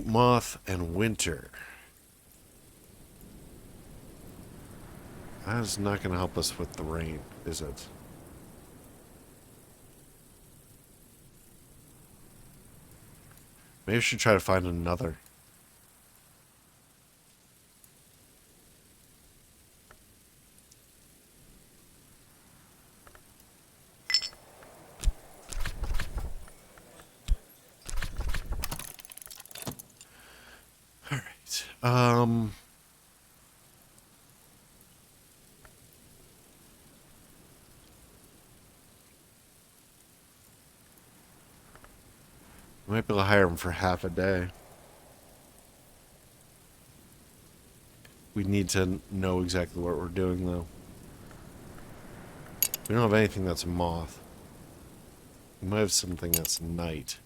moth, and winter. That is not going to help us with the rain, is it? Maybe I should try to find another. Alright. We might be able to hire him for half a day. We need to know exactly what we're doing, though. We don't have anything that's moth. We might have something that's night.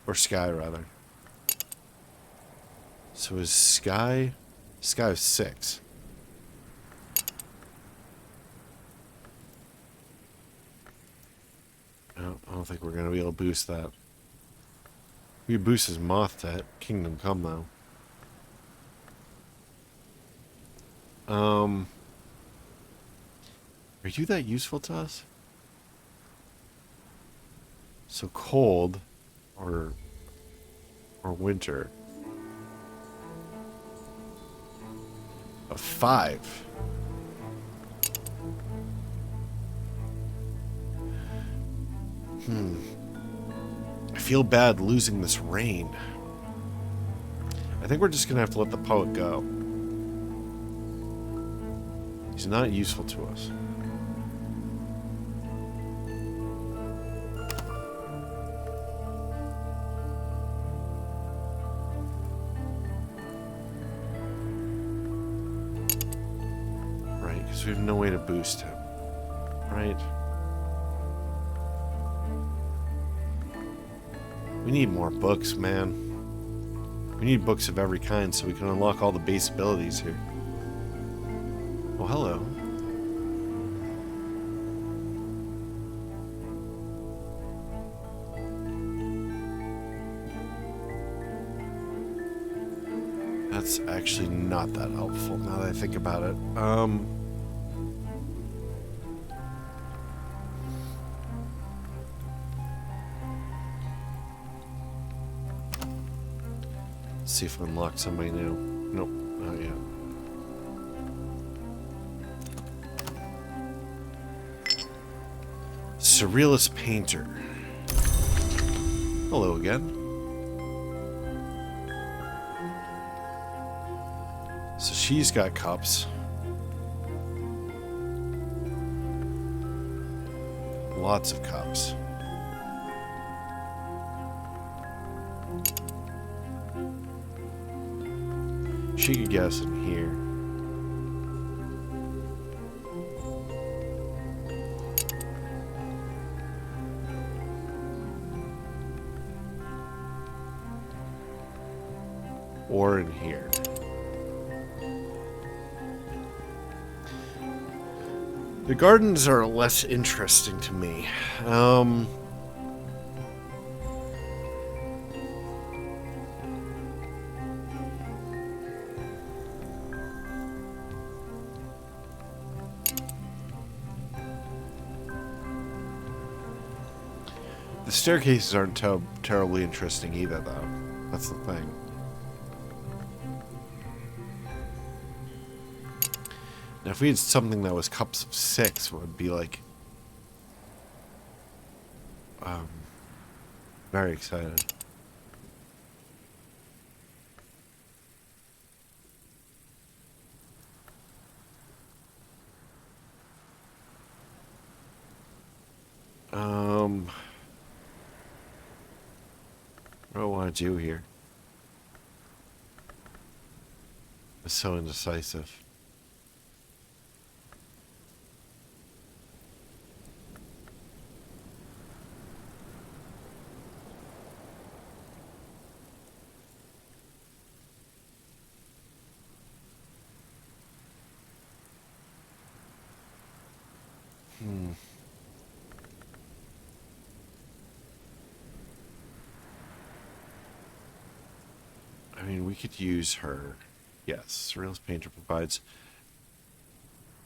Or sky, rather. So is sky... Sky is 6. I don't think we're going to be able to boost that. We could boost his moth to Kingdom Come, though. Are you that useful to us? So cold or winter. A 5. I feel bad losing this rain. I think we're just gonna have to let the poet go. He's not useful to us. Right, because we have no way to boost him. Right? We need more books, man. We need books of every kind so we can unlock all the base abilities here. Oh, hello. That's actually not that helpful now that I think about it. See if we unlock somebody new. Nope, not yet. Surrealist Painter. Hello again. So she's got cups. Lots of cups. She could get us in here. Or in here. The gardens are less interesting to me. The staircases aren't terribly interesting either, though. That's the thing. Now, if we had something that was cups of 6, it would be like... very excited. What do I want to do here? I'm so indecisive. I mean, we could use her. Yes, Surrealist Painter provides.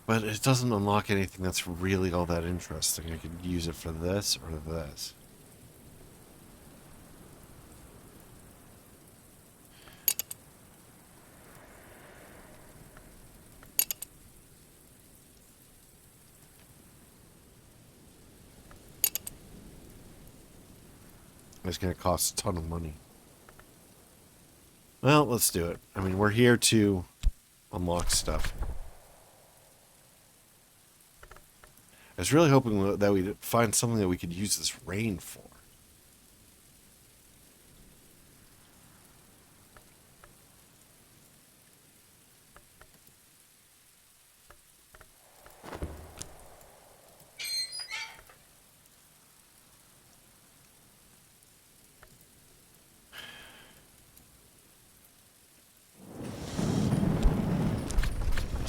But it doesn't unlock anything that's really all that interesting. I could use it for this or this. It's going to cost a ton of money. Well, let's do it. I mean, we're here to unlock stuff. I was really hoping that we'd find something that we could use this rain for.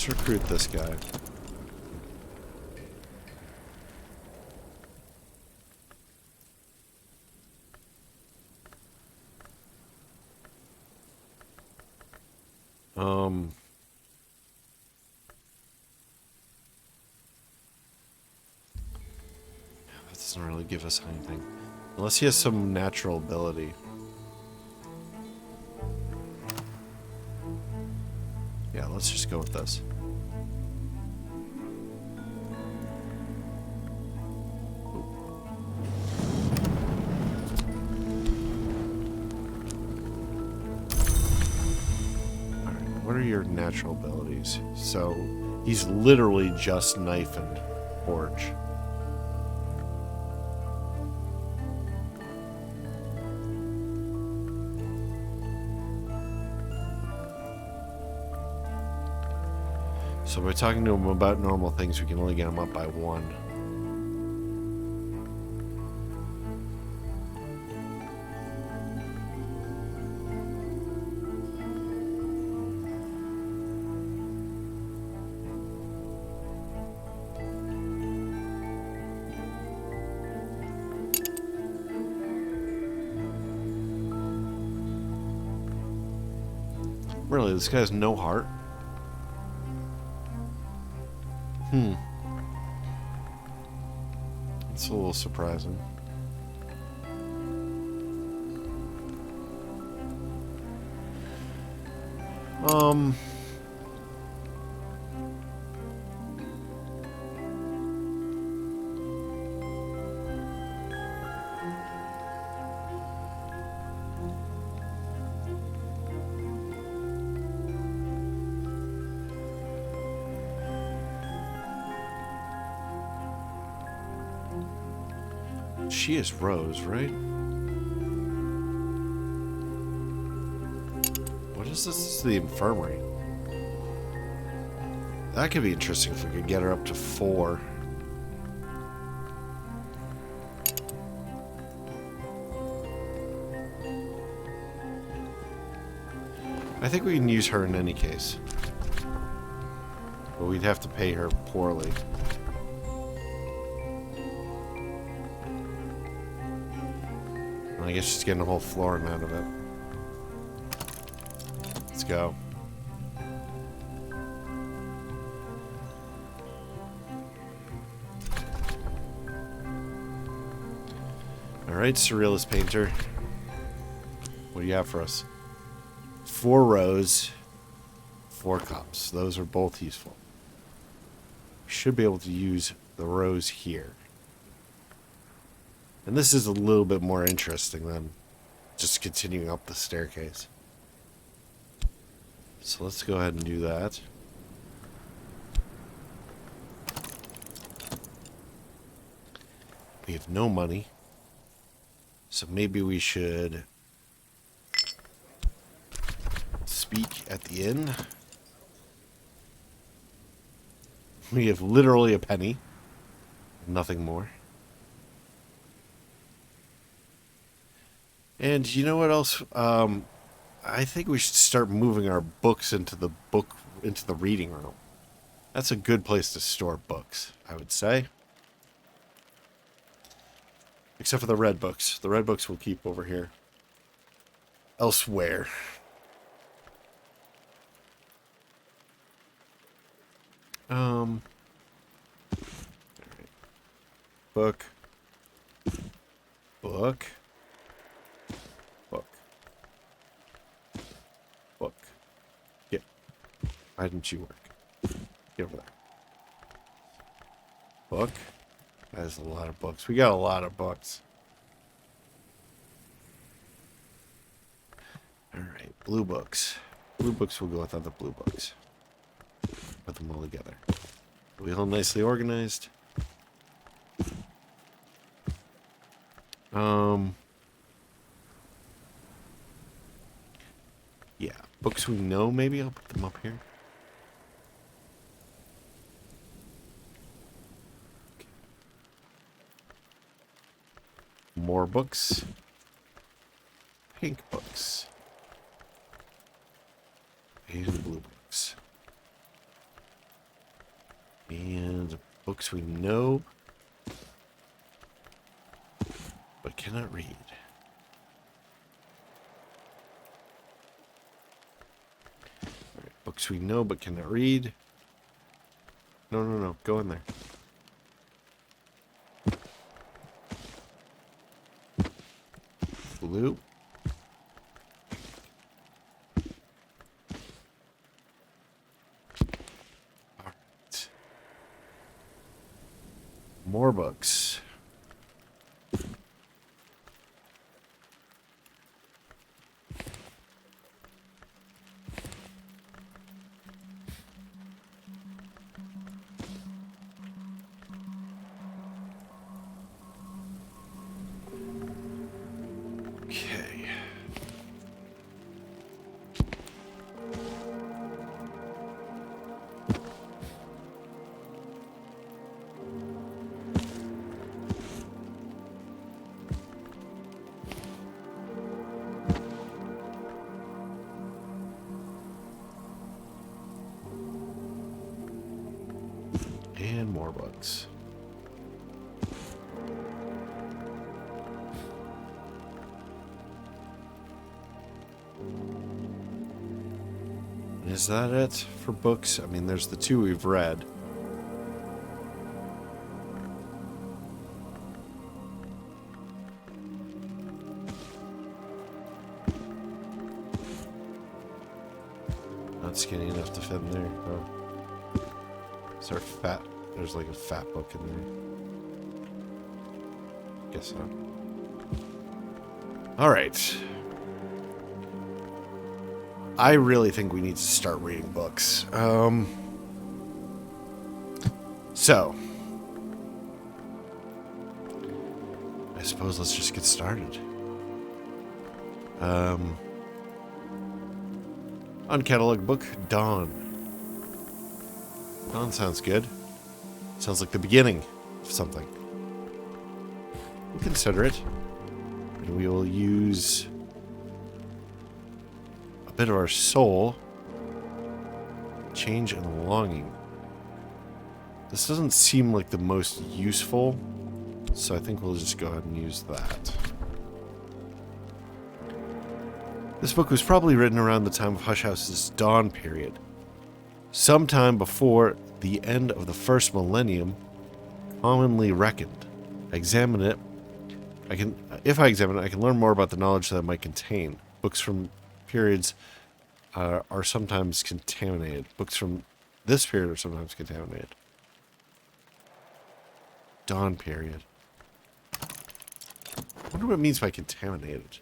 Let's recruit this guy. That doesn't really give us anything. Unless he has some natural ability. Yeah, let's just go with this. What are your natural abilities? So, he's literally just knife and forge. So by talking to him about normal things, we can only get him up by 1. Really, this guy has no heart? It's a little surprising. She is Rose, right? What is this? This is the Infirmary. That could be interesting if we could get her up to 4. I think we can use her in any case. But we'd have to pay her poorly. I guess she's getting a whole flooring out of it. Let's go. Alright, Surrealist Painter. What do you have for us? 4 rows, 4 cups. Those are both useful. We should be able to use the rows here. And this is a little bit more interesting than just continuing up the staircase. So let's go ahead and do that. We have no money. So maybe we should speak at the inn. We have literally a penny. Nothing more. And you know what else? I think we should start moving our books into the reading room. That's a good place to store books, I would say. Except for the red books. The red books we'll keep over here. Elsewhere. Alright. Book. Book. Book. Book. Get. Why didn't you work? Get over there. Book. That is a lot of books. We got a lot of books. Alright, blue books. Blue books will go with other blue books. Put them all together. Are we all nicely organized? Yeah, books we know, maybe I'll put them up here. Okay. More books. Pink books. And blue books. And books we know, but cannot read. All right, books we know, but cannot read. No, no, no. Go in there. Blue. More books. Okay. And more books. Is that it for books? I mean, there's the two we've read. Not skinny enough to fit in there. Oh. Is there fat? There's like a fat book in there. Guess so. Alright. I really think we need to start reading books. So. I suppose let's just get started. Uncataloged book, Dawn. Dawn sounds good. Sounds like the beginning of something. We'll consider it. And we will use a bit of our soul. Change and longing. This doesn't seem like the most useful, so I think we'll just go ahead and use that. This book was probably written around the time of Hush House's Dawn period. Sometime before the end of the first millennium, commonly reckoned. If I examine it, I can learn more about the knowledge that it might contain. Books from periods are sometimes contaminated. Books from this period are sometimes contaminated. Dawn period. I wonder what it means by contaminated.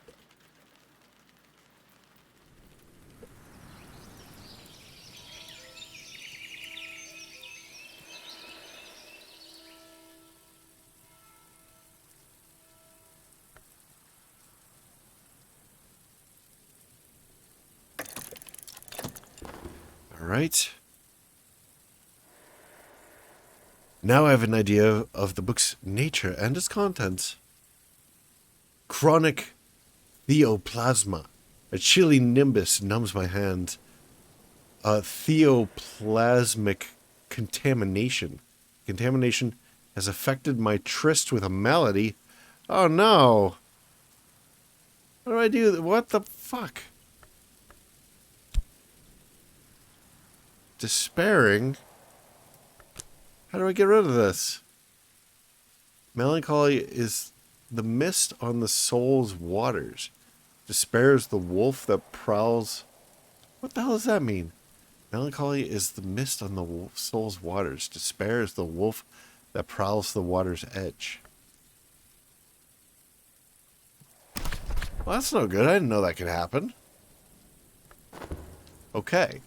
Alright. Now I have an idea of the book's nature and its contents. Chronic theoplasma. A chilly nimbus numbs my hand. Theoplasmic contamination. Contamination has affected my tryst with a malady. Oh no! What do I do? What the fuck? Despairing? How do I get rid of this? Melancholy is the mist on the soul's waters. Despair is the wolf that prowls. What the hell does that mean? Melancholy is the mist on the soul's waters. Despair is the wolf that prowls the water's edge. Well, that's no good. I didn't know that could happen. Okay.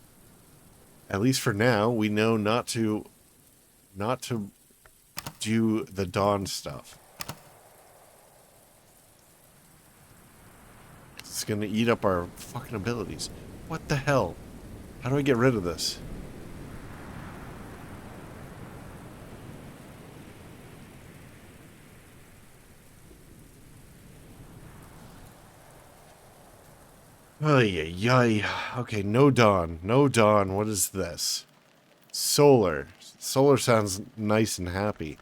At least for now, we know not to do the dawn stuff. It's gonna eat up our fucking abilities. What the hell? How do I get rid of this? Ay. Okay, no dawn. No dawn. What is this? Solar. Solar sounds nice and happy.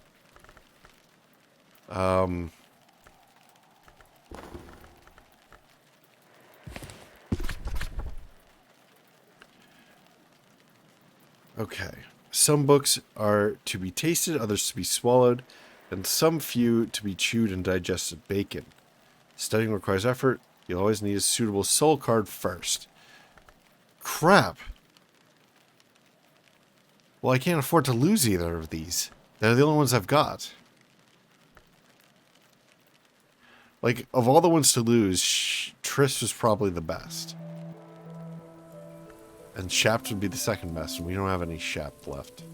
Okay. Some books are to be tasted, others to be swallowed, and some few to be chewed and digested. Bacon. Studying requires effort. You'll always need a suitable soul card first. Crap. Well, I can't afford to lose either of these. They're the only ones I've got. Like, of all the ones to lose, Triss was probably the best. And Shapt would be the second best, and we don't have any Shapt left.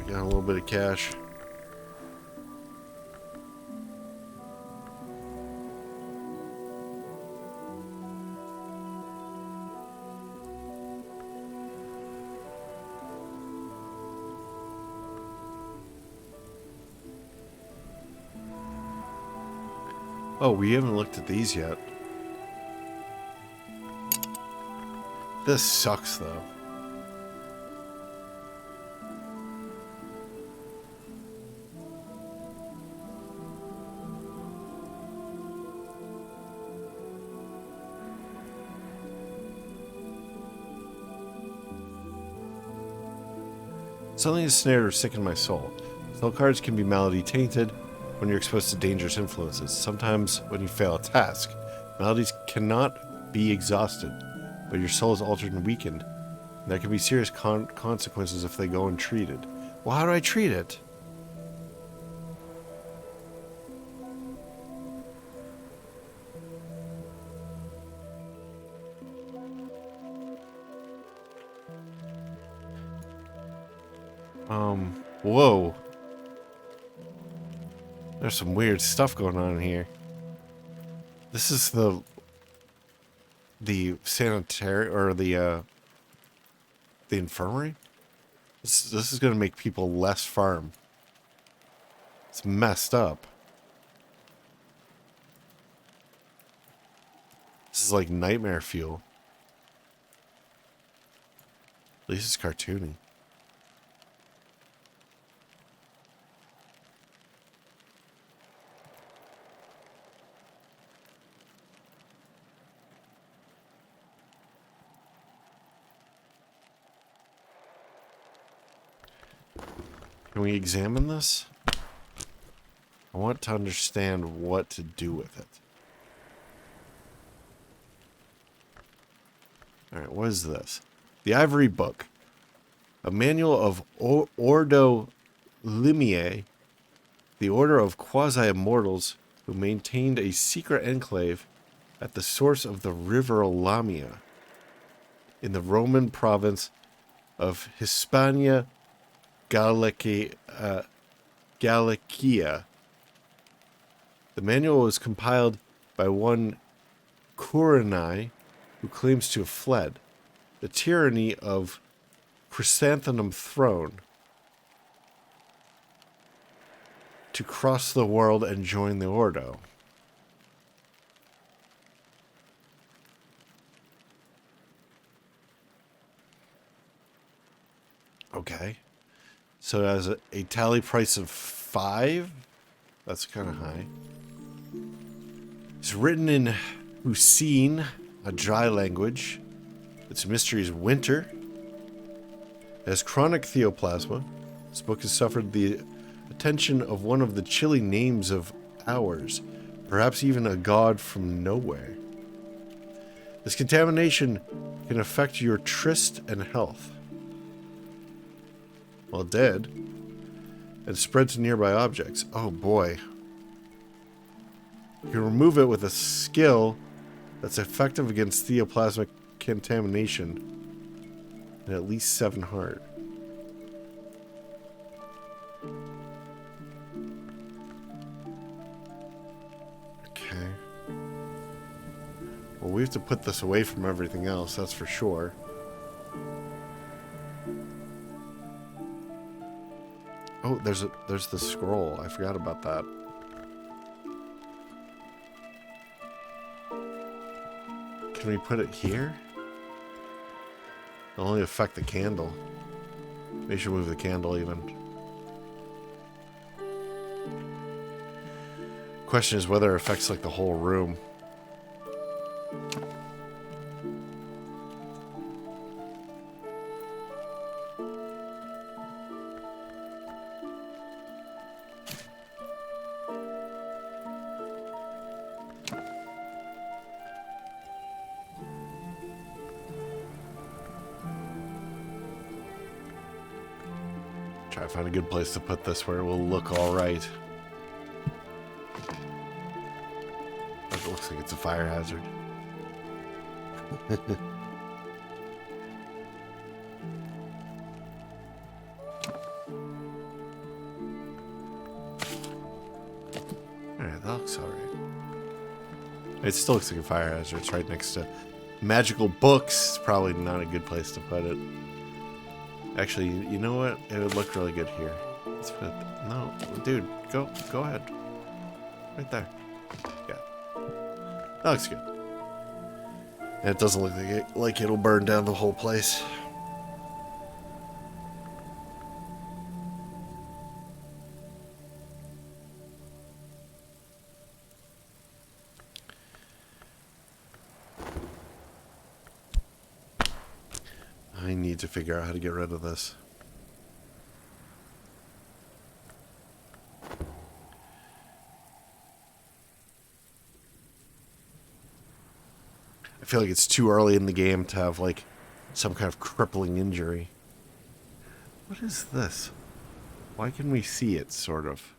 We got a little bit of cash. Oh, we haven't looked at these yet. This sucks, though. Something is snared or sick in my soul. Soul cards can be malady tainted when you're exposed to dangerous influences. Sometimes when you fail a task, maladies cannot be exhausted, but your soul is altered and weakened. And there can be serious consequences if they go untreated. Well, how do I treat it? Whoa. There's some weird stuff going on here. This is the sanitary, or the infirmary? This is going to make people less farm. It's messed up. This is like nightmare fuel. At least it's cartoony. Can we examine this? I want to understand what to do with it. Alright, what is this? The Ivory Book. A manual of Ordo Limiae, the order of quasi-immortals who maintained a secret enclave at the source of the river Lamia in the Roman province of Hispania Gallicia. Gallicia. The manual was compiled by one Kurenai, who claims to have fled the tyranny of Chrysanthemum Throne to cross the world and join the Ordo. Okay. So it has a tally price of 5. That's kind of high. It's written in Hussein, a dry language. Its mystery is winter. It has chronic theoplasma. This book has suffered the attention of one of the chilly names of ours, perhaps even a god from nowhere. This contamination can affect your tryst and health. Well, dead. And spread to nearby objects. Oh boy. You can remove it with a skill that's effective against theoplasmic contamination and at least 7 heart. Okay. Well, we have to put this away from everything else, that's for sure. Oh, there's the scroll. I forgot about that. Can we put it here? It'll only affect the candle. They should move the candle even. Question is whether it affects like the whole room. Try to find a good place to put this where it will look alright. It looks like it's a fire hazard. Alright, that looks alright. It still looks like a fire hazard. It's right next to magical books. It's probably not a good place to put it. Actually, you know what? It would look really good here. Let's put it. No, dude, go ahead. Right there. Yeah, that looks good. And it doesn't look like it'll burn down the whole place. I need to figure out how to get rid of this. I feel like it's too early in the game to have like some kind of crippling injury. What is this? Why can we see it, sort of?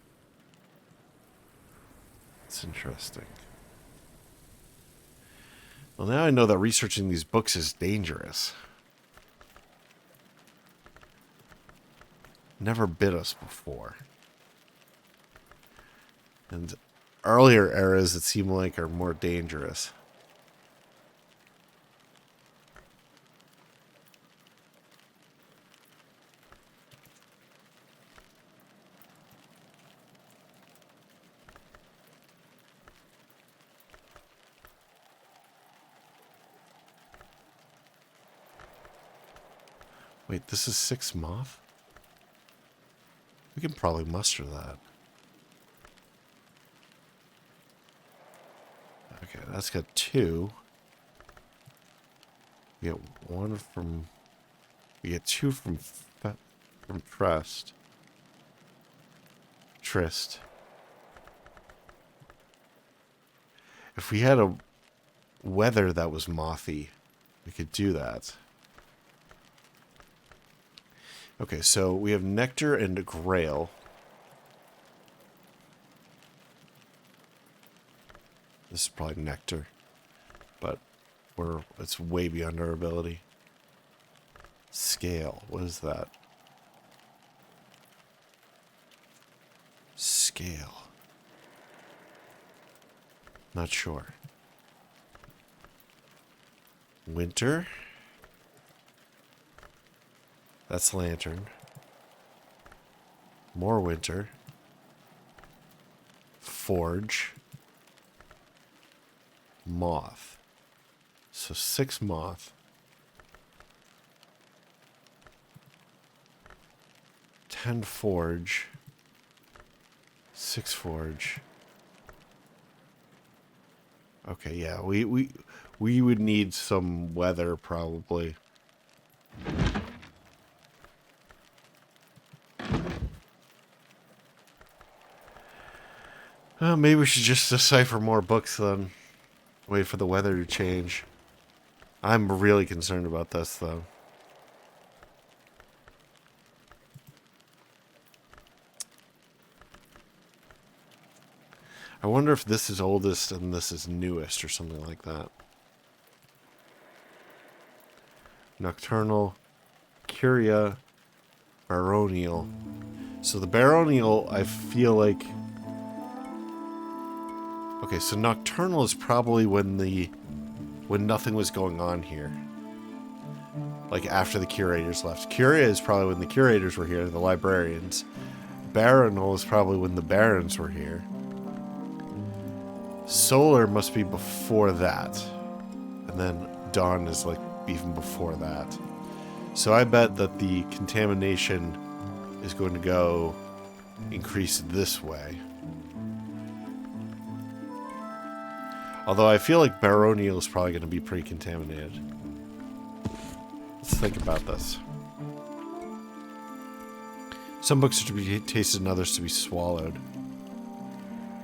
It's interesting. Well, now I know that researching these books is dangerous. Never bit us before. And earlier eras, it seemed like, are more dangerous. Wait, this is 6 moth? We can probably muster that. Okay, that's got 2. We get 1 from... We get 2 from Trust. Tryst. If we had a weather that was mothy, we could do that. Okay, so we have Nectar and Grail. This is probably Nectar, but it's way beyond our ability. Scale, what is that? scale. Not sure. Winter. That's lantern. More winter. Forge. Moth. So 6 moth. 10 forge. 6 forge. Okay, yeah, we would need some weather probably. Maybe we should just decipher more books then. Wait for the weather to change. I'm really concerned about this though. I wonder if this is oldest and this is newest or something like that. Nocturnal, Curia, Baronial. So the Baronial, I feel like... Okay, so Nocturnal is probably when nothing was going on here. Like after the curators left. Curia is probably when the curators were here, the librarians. Baronal is probably when the barons were here. Solar must be before that. And then dawn is like even before that. So I bet that the contamination is going to go increase this way. Although I feel like Baronial is probably going to be pretty contaminated. Let's think about this. Some books are to be tasted and others to be swallowed.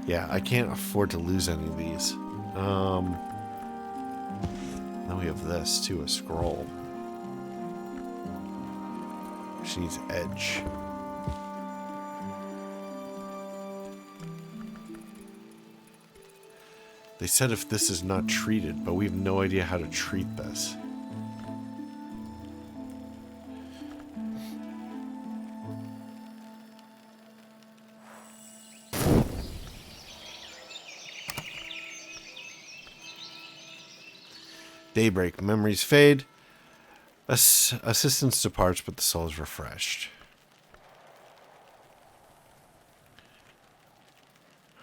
Yeah, I can't afford to lose any of these. Then we have this too, a scroll. She needs edge. They said if this is not treated, but we have no idea how to treat this. Daybreak. Memories fade. Assistance departs, but the soul is refreshed.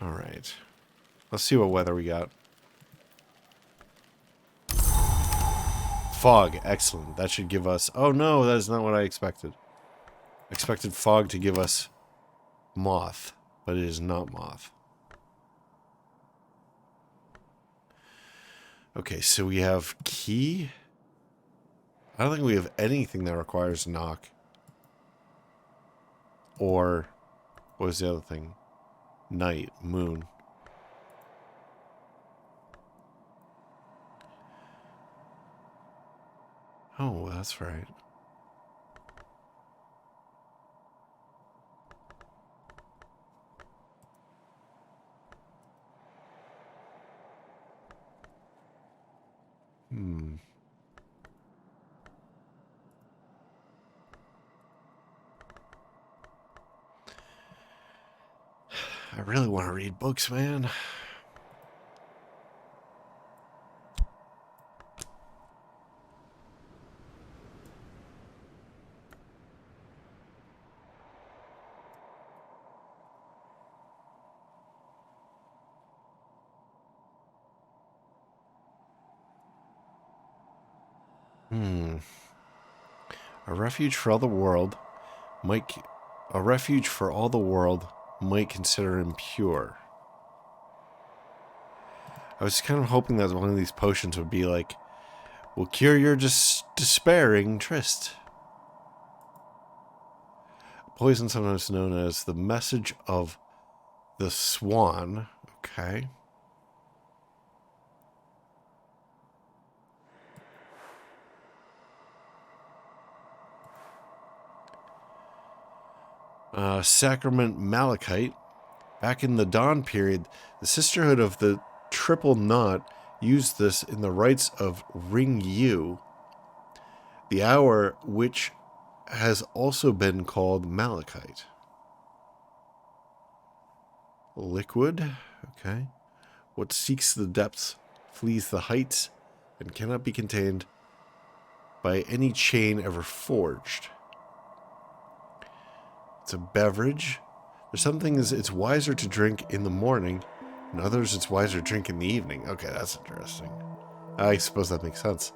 Alright. Let's see what weather we got. Fog. Excellent. That should give us... Oh no, that is not what I expected. I expected fog to give us moth, but it is not moth. Okay, so we have key. I don't think we have anything that requires knock. Or, what was the other thing? Night, moon. Oh, that's right. I really want to read books, man. A refuge for all the world might... A refuge for all the world might consider impure. I was kind of hoping that one of these potions would be like, will cure your despairing tryst. Poison, sometimes known as the message of the swan. Okay. Sacrament Malachite. Back in the Dawn period, the Sisterhood of the Triple Knot used this in the rites of Ring Yu, the hour which has also been called Malachite. Liquid. Okay. What seeks the depths, flees the heights, and cannot be contained by any chain ever forged. It's a beverage. There's some things it's wiser to drink in the morning, and others it's wiser to drink in the evening. Okay, that's interesting. I suppose that makes sense.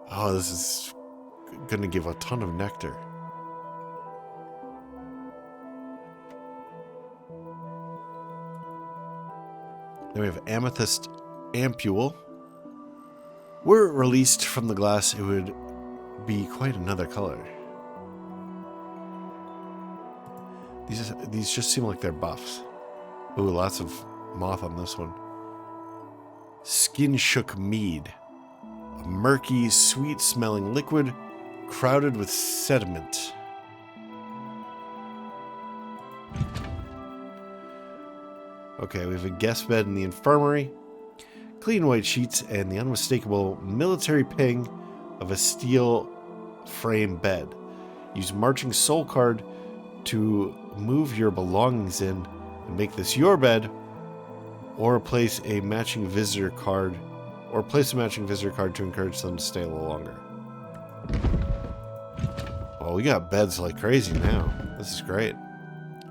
Oh, this is going to give a ton of nectar. Then we have amethyst ampule. Were it released from the glass, it would be quite another color. These just seem like they're buffs. Ooh, lots of moth on this one. Skin shook mead. A murky, sweet-smelling liquid crowded with sediment. Okay, we have a guest bed in the infirmary. Clean white sheets and the unmistakable military ping of a steel frame bed. Use marching soul card to move your belongings in and make this your bed, or place a matching visitor card to encourage them to stay a little longer. Well, we got beds like crazy now. This is great.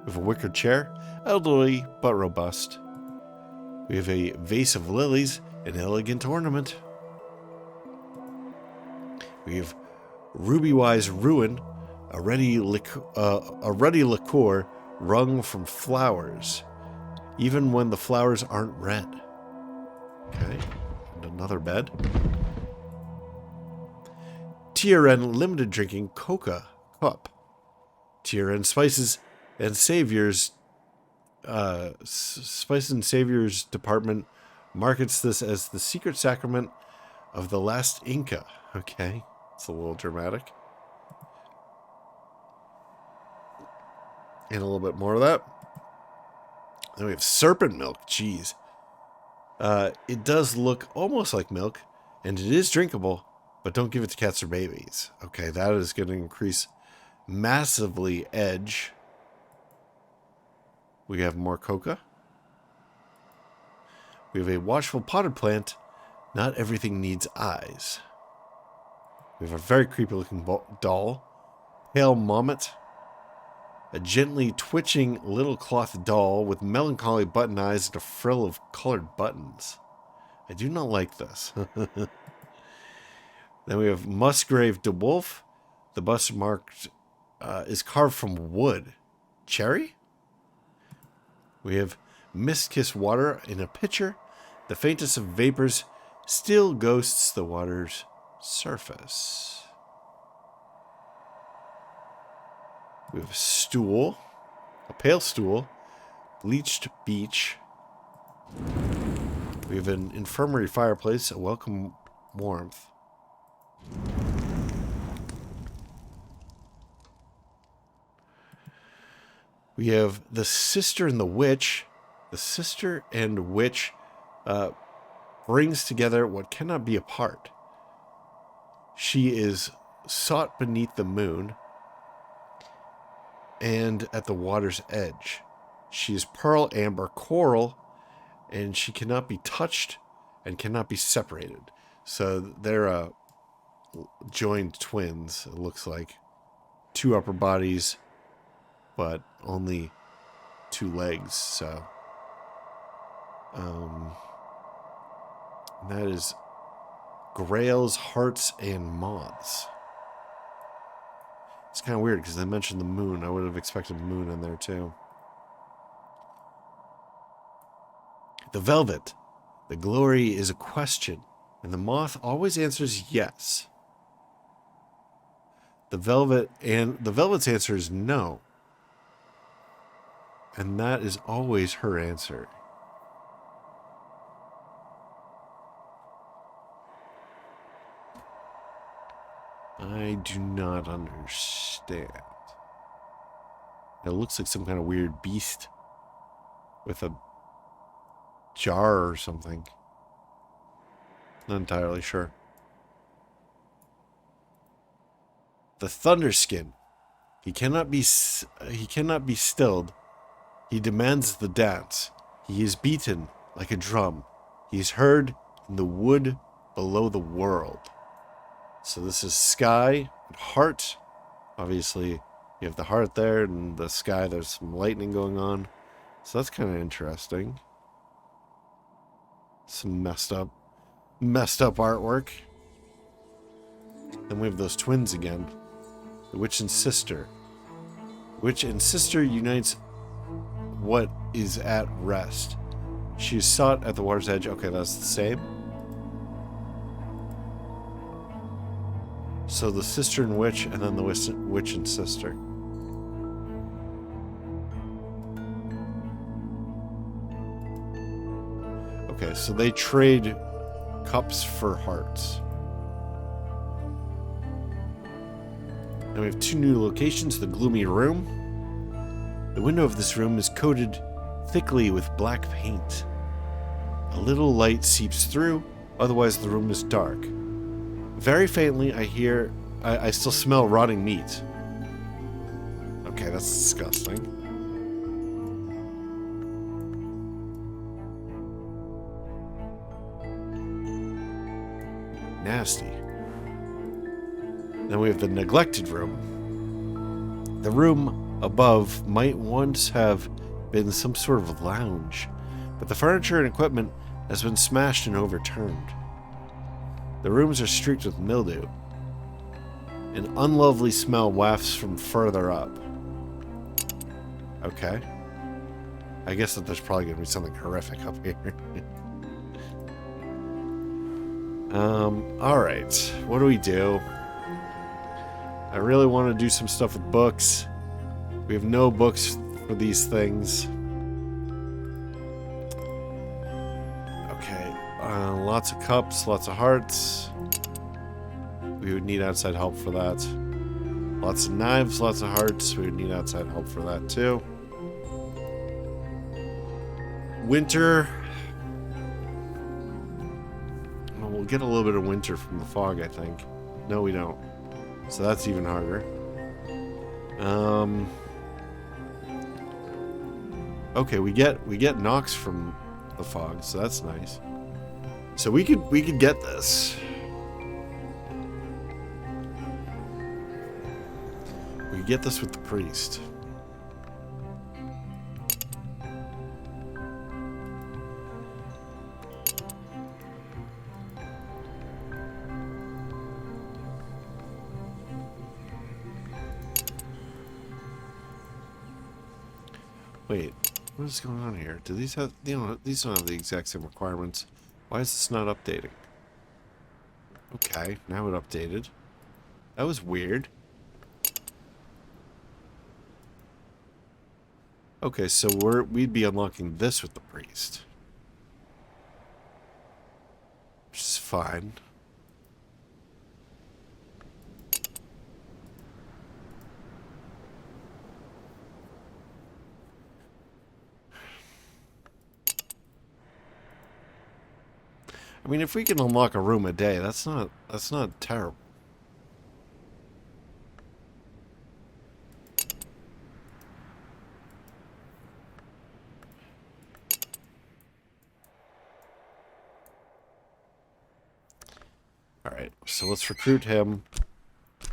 We have a wicker chair, elderly but robust. We have a vase of lilies, an elegant ornament. We have Ruby-wise ruin, a ruddy liqueur wrung from flowers, even when the flowers aren't red. Okay, and another bed. TRN limited drinking coca cup. TRN spices and saviors. Spices and Saviors Department markets this as the secret sacrament of the last Inca. Okay, it's a little dramatic. And a little bit more of that. Then we have serpent milk. Jeez. It does look almost like milk, and it is drinkable, but don't give it to cats or babies. Okay, that is going to increase massively edge. We have more coca. We have a watchful potted plant. Not everything needs eyes. We have a very creepy looking doll. Pale Mommet. A gently twitching little cloth doll with melancholy button eyes and a frill of colored buttons. I do not like this. Then we have Musgrave de Wolf. The bust marked is carved from wood. Cherry? We have Mist Kiss water in a pitcher. The faintest of vapors still ghosts the water's surface. We have a stool, a pale stool, bleached beach. We have an infirmary fireplace, a welcome warmth. We have the sister and the witch. The sister and witch brings together what cannot be apart. She is sought beneath the moon and at the water's edge. She is pearl, amber, coral, and she cannot be touched and cannot be separated. So they're joined twins, it looks like. Two upper bodies, but only two legs, so that is grails, hearts, and moths. It's kind of weird because they mentioned the moon. I would have expected the moon in there too. The velvet. The glory is a question, and the moth always answers yes. The velvet's answer is no. And that is always her answer. I do not understand. It looks like some kind of weird beast with a jar or something. Not entirely sure. The Thunderskin. He cannot be stilled. He demands the dance. He is beaten like a drum. He is heard in the wood below the world. So this is sky and heart. Obviously, you have the heart there, and the sky, there's some lightning going on. So that's kind of interesting. Some messed up artwork. Then we have those twins again. The witch and sister. Witch and sister unites what is at rest. She is sought at the water's edge. Okay, that's the same. So the sister and witch, and then the witch and sister. Okay, so they trade cups for hearts. Now we have two new locations, the gloomy room. The window of this room is coated thickly with black paint. A little light seeps through, otherwise the room is dark. Very faintly, I still smell rotting meat. Okay, that's disgusting. Nasty. Then we have the neglected room. The room above might once have been some sort of lounge, but the furniture and equipment has been smashed and overturned. The rooms are streaked with mildew. An unlovely smell wafts from further up. Okay. I guess that there's probably going to be something horrific up here. Alright. What do? I really want to do some stuff with books. We have no books for these things. Okay. Lots of cups, lots of hearts. We would need outside help for that. Lots of knives, lots of hearts. We would need outside help for that too. Winter. Well, we'll get a little bit of winter from the fog, I think. No, we don't. So that's even harder. Okay, we get knocks from the fog, so that's nice. So we could get this. We get this with the priest. Wait, what is going on here? Do these have, these don't have the exact same requirements. Why is this not updating? Okay, now it updated. That was weird. Okay, so we'd be unlocking this with the priest. Which is fine. I mean, if we can unlock a room a day, that's not terrible. Alright, so let's recruit him.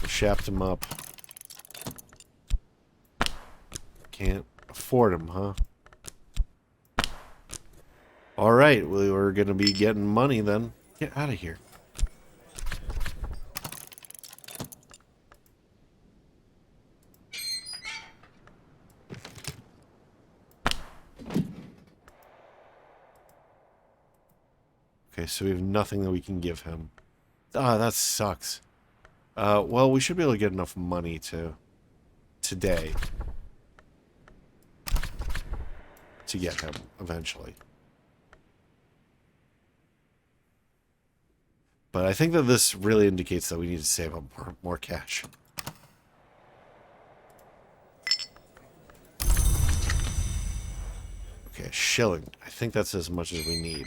We'll shaft him up. Can't afford him, huh? Alright, we're gonna be getting money then. Get out of here. Okay, so we have nothing that we can give him. Ah, that sucks. Well, we should be able to get enough money today to get him eventually. But I think that this really indicates that we need to save up more cash. Okay, a shilling. I think that's as much as we need.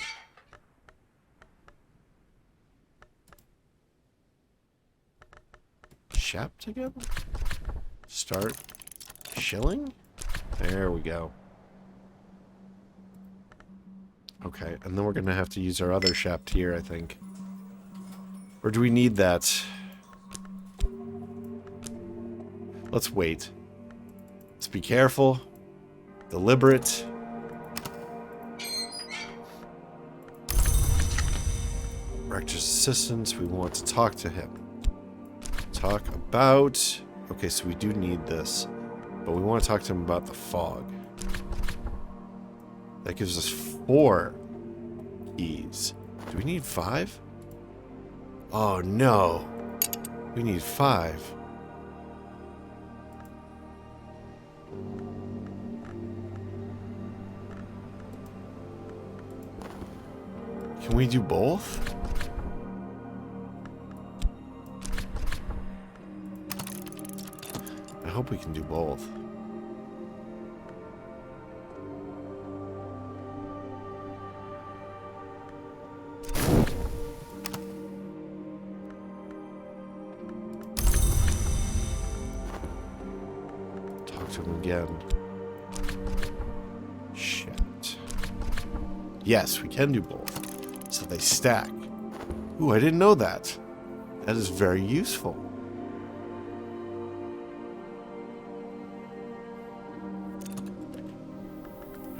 Shop together? Start shilling? There we go. Okay, and then we're gonna have to use our other shaft here, I think. Or do we need that? Let's wait. Let's be careful. Deliberate. Rector's assistant, we want to talk to him. Talk about... Okay, so we do need this. But we want to talk to him about the fog. That gives us 4 keys. Do we need 5? Oh no. We need 5. Can we do both? I hope we can do both. Talk to him again. Shit. Yes, we can do both. So they stack. Ooh, I didn't know that. That is very useful.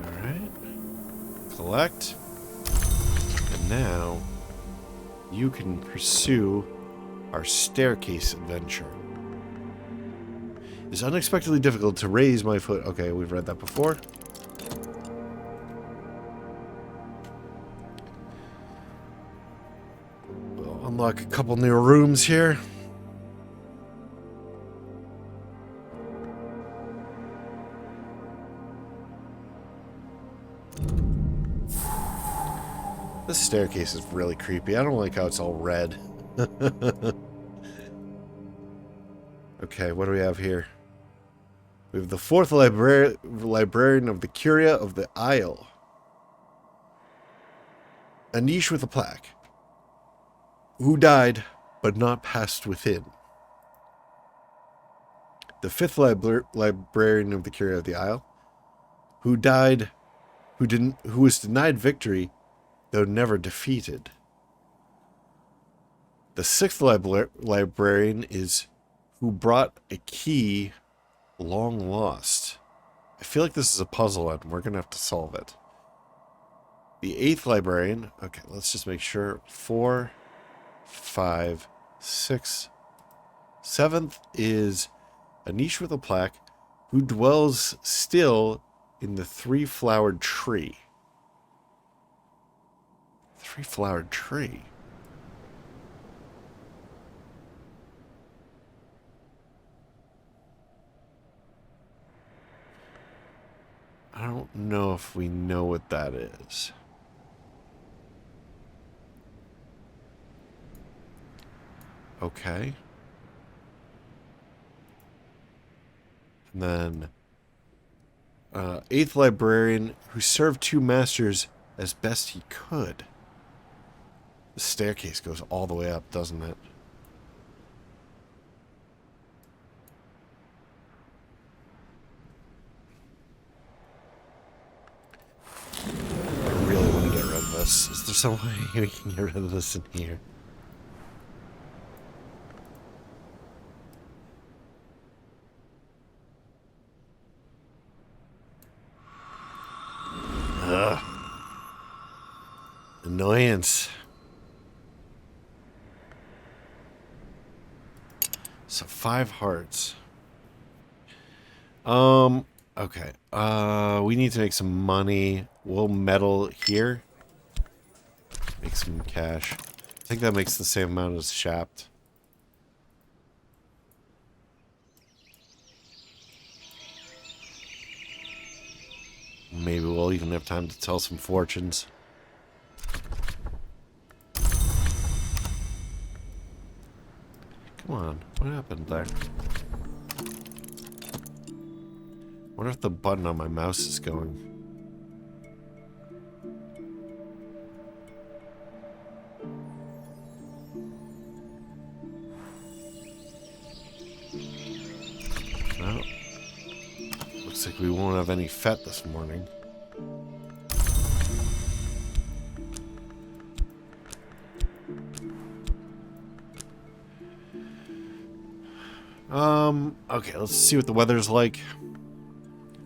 Alright. Collect. And now you can pursue our staircase adventure. It's unexpectedly difficult to raise my foot. Okay, we've read that before. Unlock a couple new rooms here. This staircase is really creepy. I don't like how it's all red. Okay, what do we have here? We have the 4th librarian of the Curia of the Isle. A niche with a plaque. Who died, but not passed within. The 5th librarian of the Curia of the Isle, who died, who was denied victory, though never defeated. The 6th librarian is who brought a key long lost. I feel like this is a puzzle and we're gonna have to solve it. The 8th librarian, okay, let's just make sure. 4, 5, 6. 7th is a niche with a plaque who dwells still in the 3-flowered tree. 3-flowered tree? I don't know if we know what that is. Okay. And then 8th librarian who served 2 masters as best he could. The staircase goes all the way up, doesn't it? I really want to get rid of this. Is there some way we can get rid of this in here? Ugh. Annoyance. So 5 hearts. Okay. We need to make some money. We'll meddle here. Make some cash. I think that makes the same amount as Shapt. Maybe we'll even have time to tell some fortunes. Come on, what happened there? Wonder if the button on my mouse is going. Well, looks like we won't have any FET this morning. Okay, let's see what the weather's like.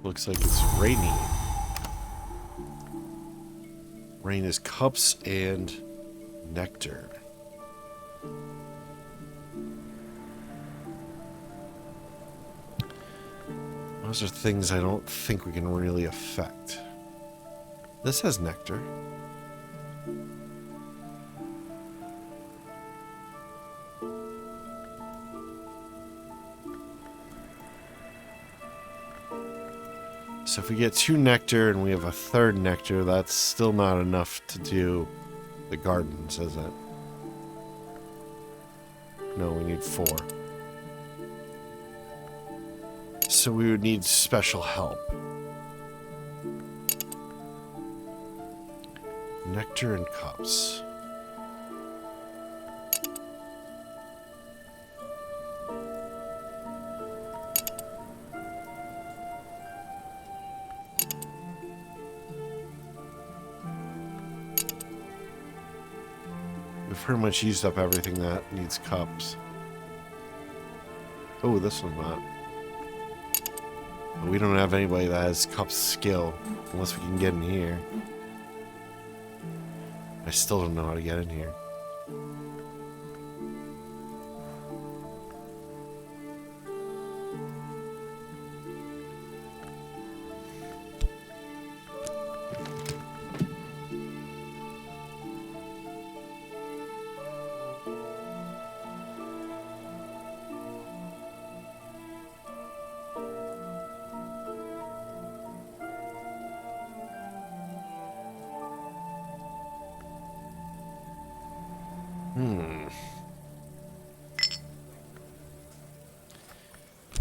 Looks like it's rainy. Rain is cups and nectar. Those are things I don't think we can really affect. This has nectar. So if we get 2 nectar and we have a 3rd nectar, that's still not enough to do the gardens, is it? No, we need 4. So we would need special help. Nectar and cups. We've pretty much used up everything that needs cups. Oh, this one's not. We don't have anybody that has cups skill, unless we can get in here. I still don't know how to get in here.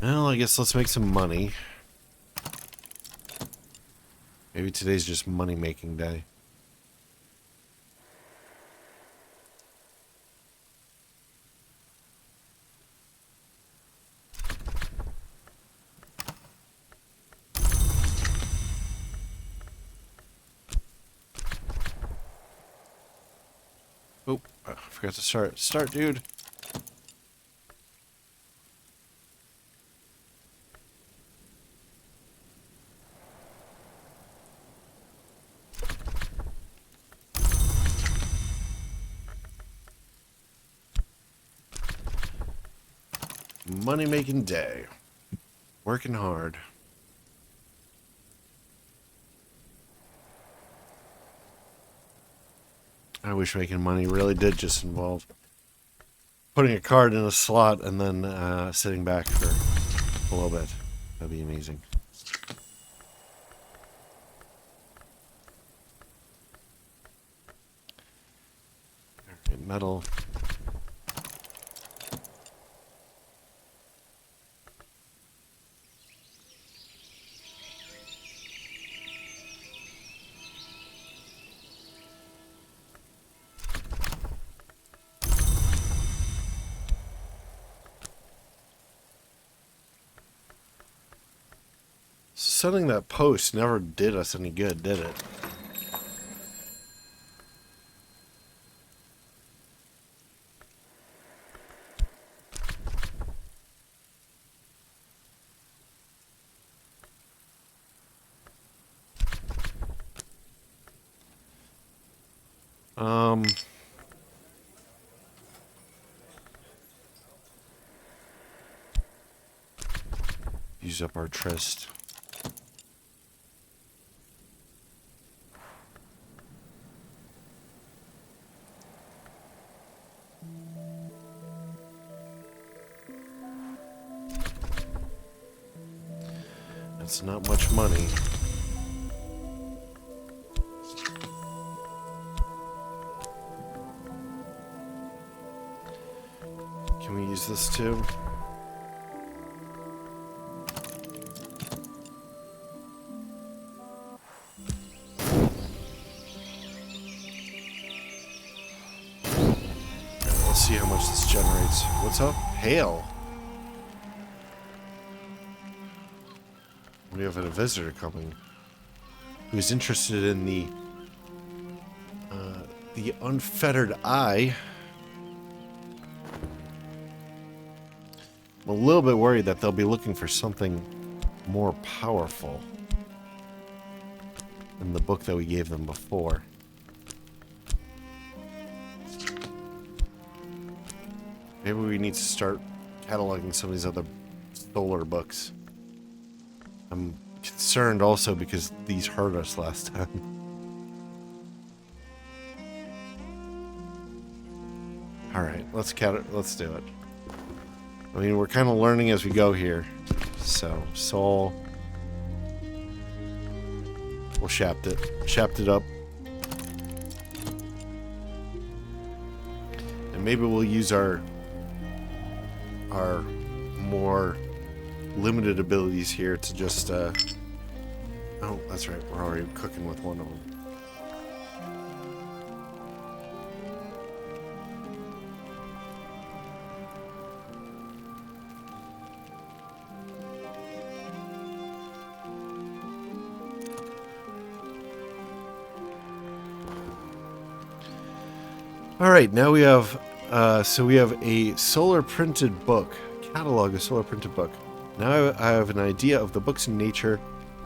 Well, I guess let's make some money. Maybe today's just money-making day. Oh, I forgot to start. Start, dude. Money-making day. Working hard. I wish making money really did just involve putting a card in a slot and then sitting back for a little bit. That'd be amazing. Alright, metal. Setting that post never did us any good, did it? Use up our tryst. That's not much money. Can we use this too? Let's see how much this generates. What's up? Hail. We have a visitor coming who's interested in the unfettered eye. I'm a little bit worried that they'll be looking for something more powerful than the book that we gave them before. Maybe we need to start cataloging some of these other solar books. I'm concerned also because these hurt us last time. Alright, let's do it. I mean, we're kind of learning as we go here. So, soul. We'll shaft it up. And maybe we'll use our more limited abilities here to just, oh, that's right, we're already cooking with one of them. Alright, now we have, so we have a solar printed book. Catalog a solar printed book. Now I have an idea of the book's nature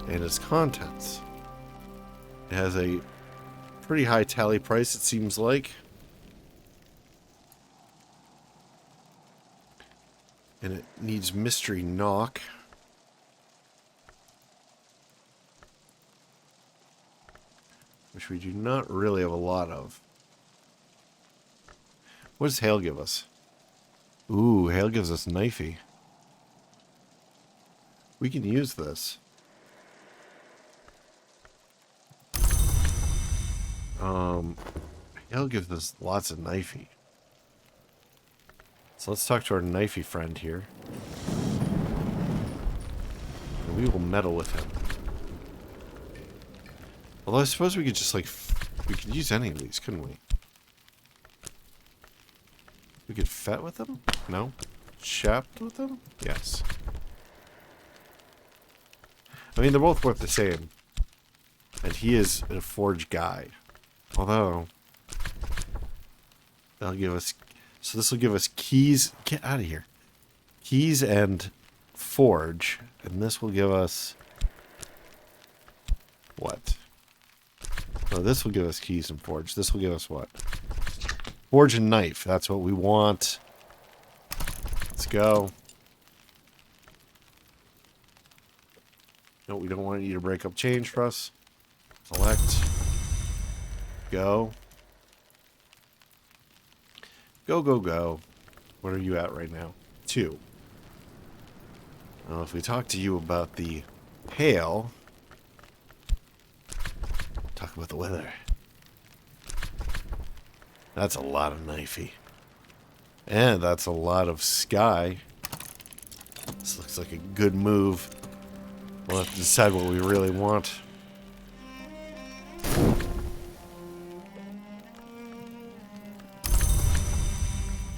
and its contents. It has a pretty high tally price, it seems like. And it needs mystery knock. Which we do not really have a lot of. What does hail give us? Ooh, hail gives us knifey. We can use this. Hail gives us lots of knifey. So let's talk to our knifey friend here. And we will meddle with him. Although I suppose we could just like, we could use any of these, couldn't we? We could fet with them? No? Shaft with them? Yes. I mean, they're both worth the same. And he is a forge guy. Although, that'll give us... So this will give us keys... Get out of here. Keys and forge. And this will give us... What? No, this will give us keys and forge. This will give us what? Forge and knife. That's what we want. Let's go. No, we don't want you to break up change for us. Select. Go. Go, go, go. What are you at right now? 2. Well, if we talk to you about the hail, talk about the weather. That's a lot of knifey. And that's a lot of sky. This looks like a good move. We'll have to decide what we really want.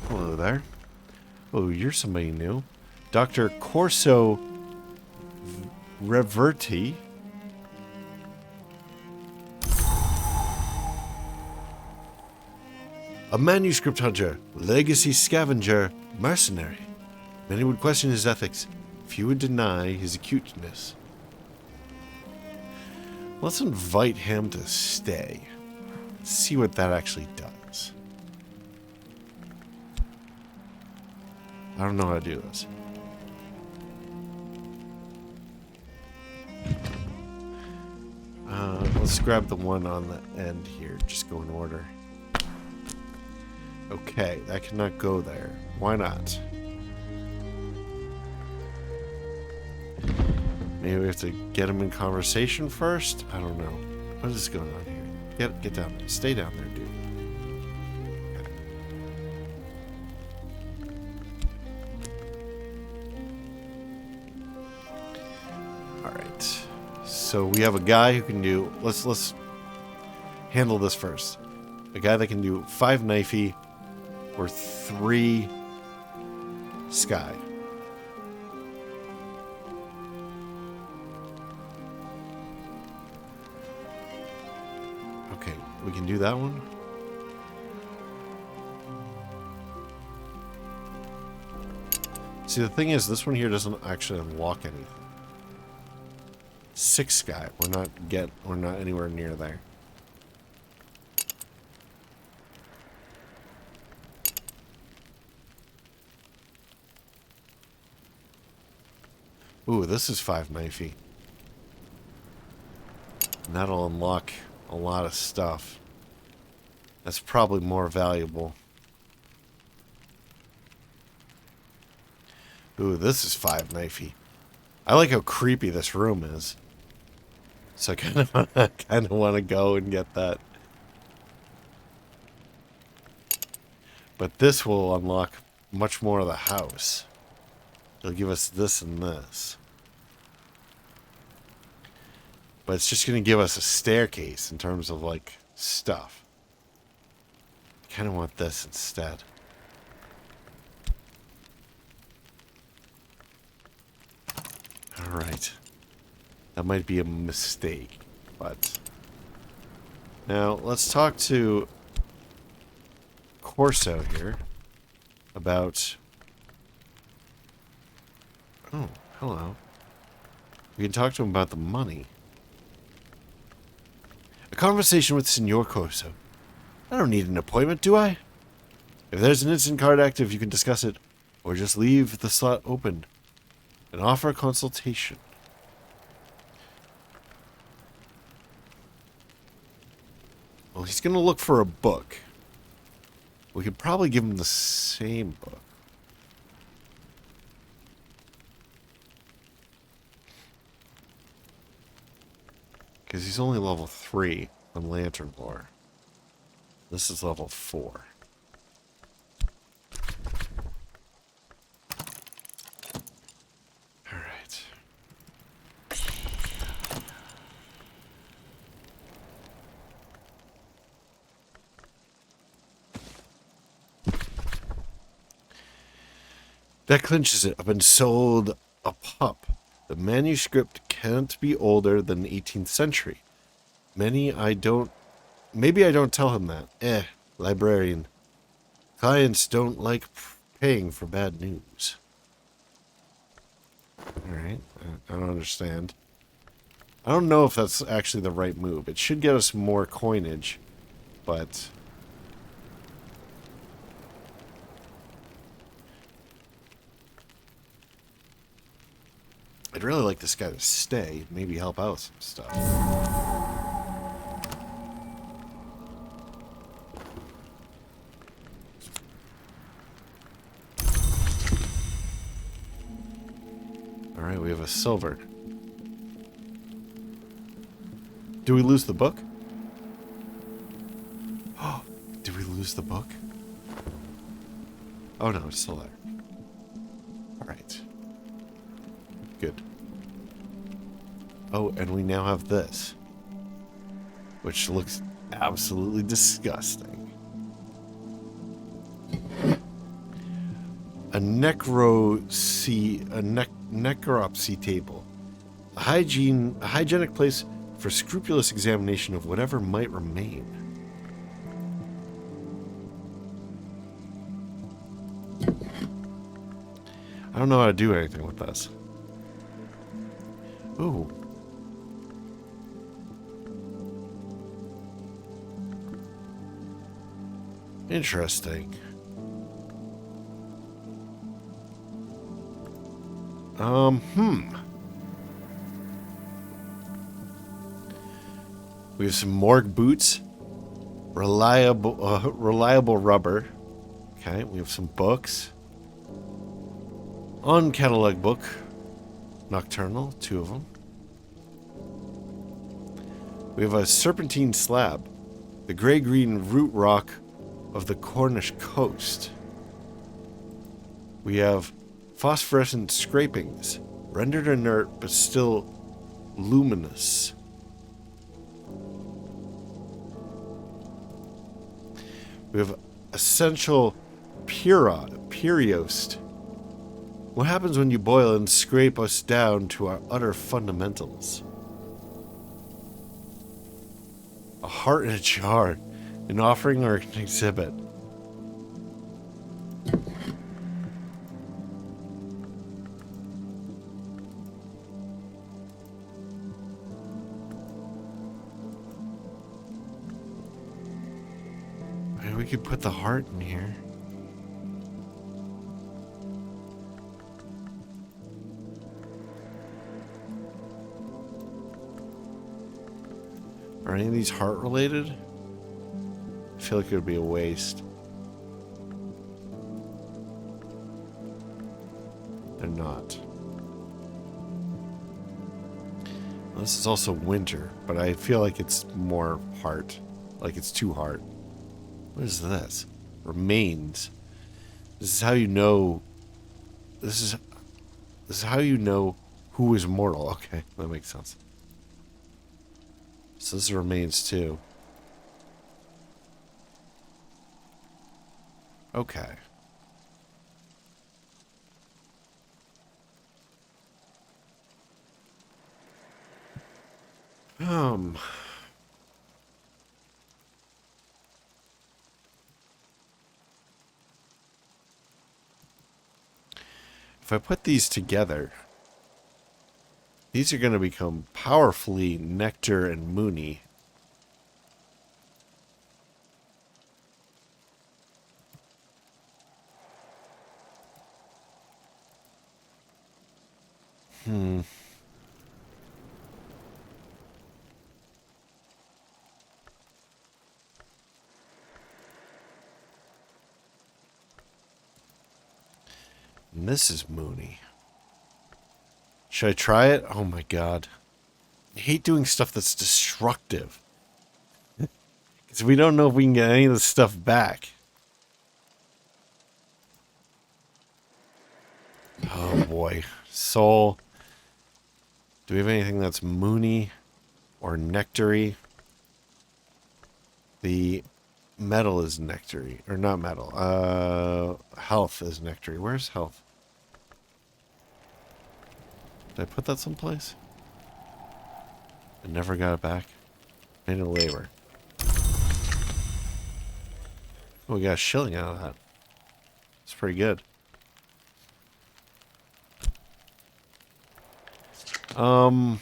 Hello there. Oh, you're somebody new. Dr. Corso Reverti. A manuscript hunter, legacy scavenger, mercenary. Many would question his ethics. Few would deny his acuteness. Let's invite him to stay. See what that actually does. I don't know how to do this. Let's grab the one on the end here. Just go in order. Okay, that cannot go there. Why not? Maybe we have to get him in conversation first? I don't know. What is going on here? Get down there. Stay down there, dude. Okay. Alright. So we have a guy who can do... Let's handle this first. A guy that can do 5 knifey or 3 sky. Okay, we can do that one. See, the thing is, this one here doesn't actually unlock anything. 6 guy. We're not anywhere near there. Ooh, this is 5 knifey. And that'll unlock a lot of stuff. That's probably more valuable. Ooh, this is 5 knifey. I like how creepy this room is. So I kind of want to go and get that. But this will unlock much more of the house. It'll give us this and this. But it's just going to give us a staircase in terms of, like, stuff. I kind of want this instead. Alright. That might be a mistake, but... Now, let's talk to Corso here about... Oh, hello. We can talk to him about the money. A conversation with Senor Corso. I don't need an appointment, do I? If there's an instant card active, you can discuss it, or just leave the slot open and offer a consultation. Well, he's going to look for a book. We could probably give him the same book. Because he's only level 3 on Lantern Lore. This is level 4. Alright. That clinches it. I've been sold a pup. The manuscript can't be older than the 18th century. Maybe I don't tell him that. Librarian. Clients don't like paying for bad news. Alright, I don't understand. I don't know if that's actually the right move. It should get us more coinage, but... I'd really like this guy to stay, maybe help out some stuff. Alright, we have a silver. Do we lose the book? Oh, did we lose the book? Oh no, it's still there. Alright. Good. Oh, and we now have this. Which looks absolutely disgusting. A necropsy table. A hygienic place for scrupulous examination of whatever might remain. I don't know how to do anything with this. Ooh. Interesting. We have some morgue boots. Reliable rubber. Okay, we have some books. On catalog book. Nocturnal, 2 of them. We have a serpentine slab. The gray-green root rock of the Cornish coast. We have phosphorescent scrapings, rendered inert but still luminous. We have essential periost. What happens when you boil and scrape us down to our utter fundamentals? A heart in a jar, an offering or an exhibit. Maybe we could put the heart in here. Are any of these heart related? I feel like it would be a waste. They're not. Well, this is also winter, but I feel like it's more heart. Like it's too heart. What is this? Remains. This is how you know. This is how you know who is mortal. Okay, that makes sense. So this remains too. Okay. If I put these together, these are going to become powerfully nectar and moony. And this is moony. Should I try it? Oh my god. I hate doing stuff that's destructive. Because we don't know if we can get any of this stuff back. Oh boy. Soul. Do we have anything that's moony or nectary? The metal is nectary. Or not metal. Health is nectary. Where's health? Did I put that someplace? I never got it back. Manual labor. Oh, we got a shilling out of that. It's pretty good. And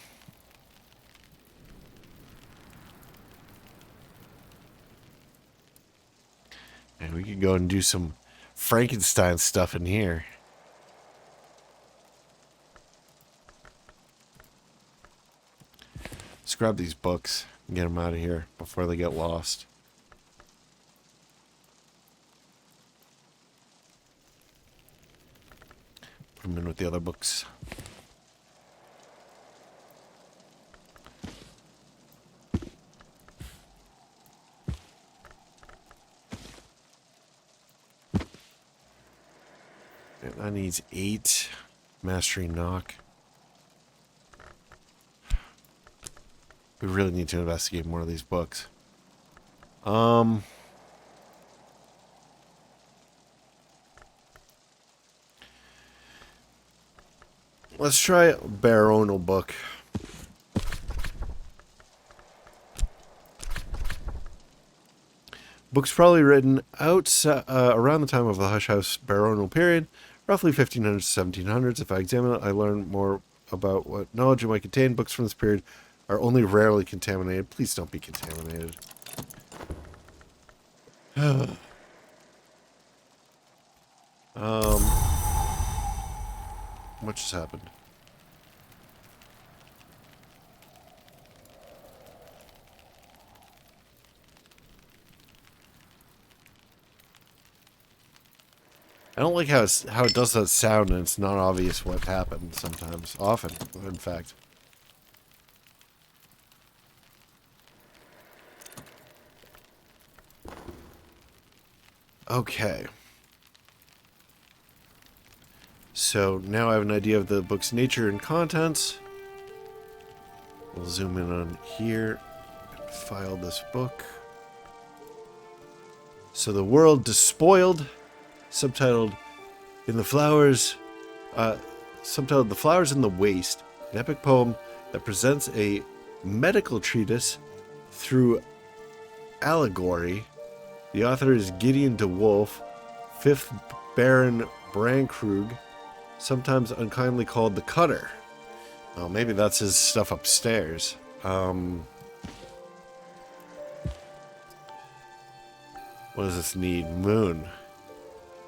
we could go and do some Frankenstein stuff in here. Let's grab these books and get them out of here before they get lost. Put them in with the other books. That needs 8. Mastery knock. We really need to investigate more of these books. Let's try a baronial book. Books probably written outside, around the time of the Hush House baronial period, roughly 1500s to 1700s. If I examine it, I learn more about what knowledge it might contain. Books from this period are only rarely contaminated. Please don't be contaminated. What just happened? I don't like how it does that sound and it's not obvious what happened sometimes. Often, in fact. Okay. So now I have an idea of the book's nature and contents. We'll zoom in on here and file this book. So the world despoiled, subtitled The Flowers in the Waste, an epic poem that presents a medical treatise through allegory. The author is Gideon de Wolf, 5th Baron Brankrug, sometimes unkindly called the Cutter. Oh, maybe that's his stuff upstairs. What does this need? Moon.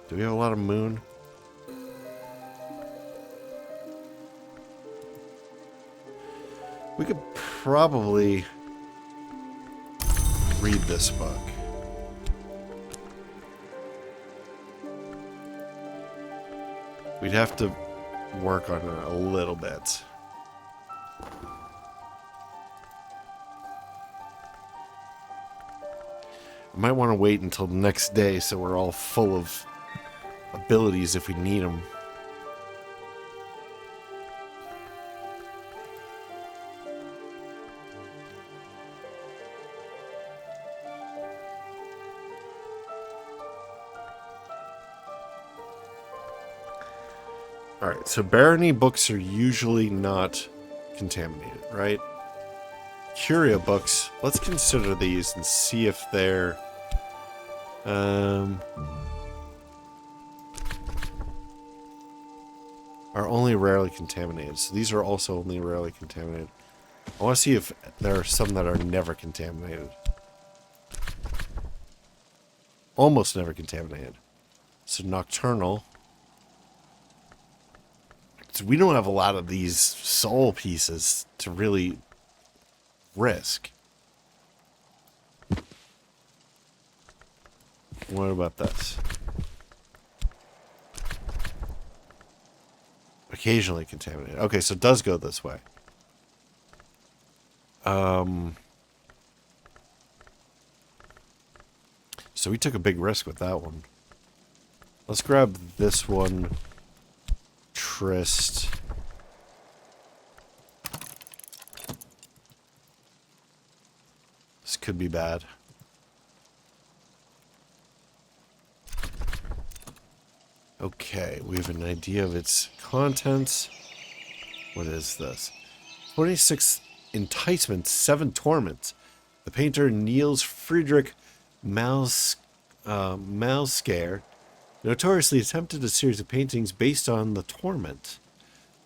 Do we have a lot of moon? We could probably read this book. We'd have to work on it a little bit. I might want to wait until the next day so we're all full of abilities if we need them. Alright, so barony books are usually not contaminated, right? Curia books, let's consider these and see if they're... are only rarely contaminated. So these are also only rarely contaminated. I want to see if there are some that are never contaminated. Almost never contaminated. So nocturnal. So we don't have a lot of these soul pieces to really risk. What about this? Occasionally contaminated. Okay, so it does go this way. So we took a big risk with that one. Let's grab this one. Trist. This could be bad. Okay, we have an idea of its contents. What is this? 26 enticements, 7 torments. The painter Niels Friedrich Malskare notoriously attempted a series of paintings based on the torment.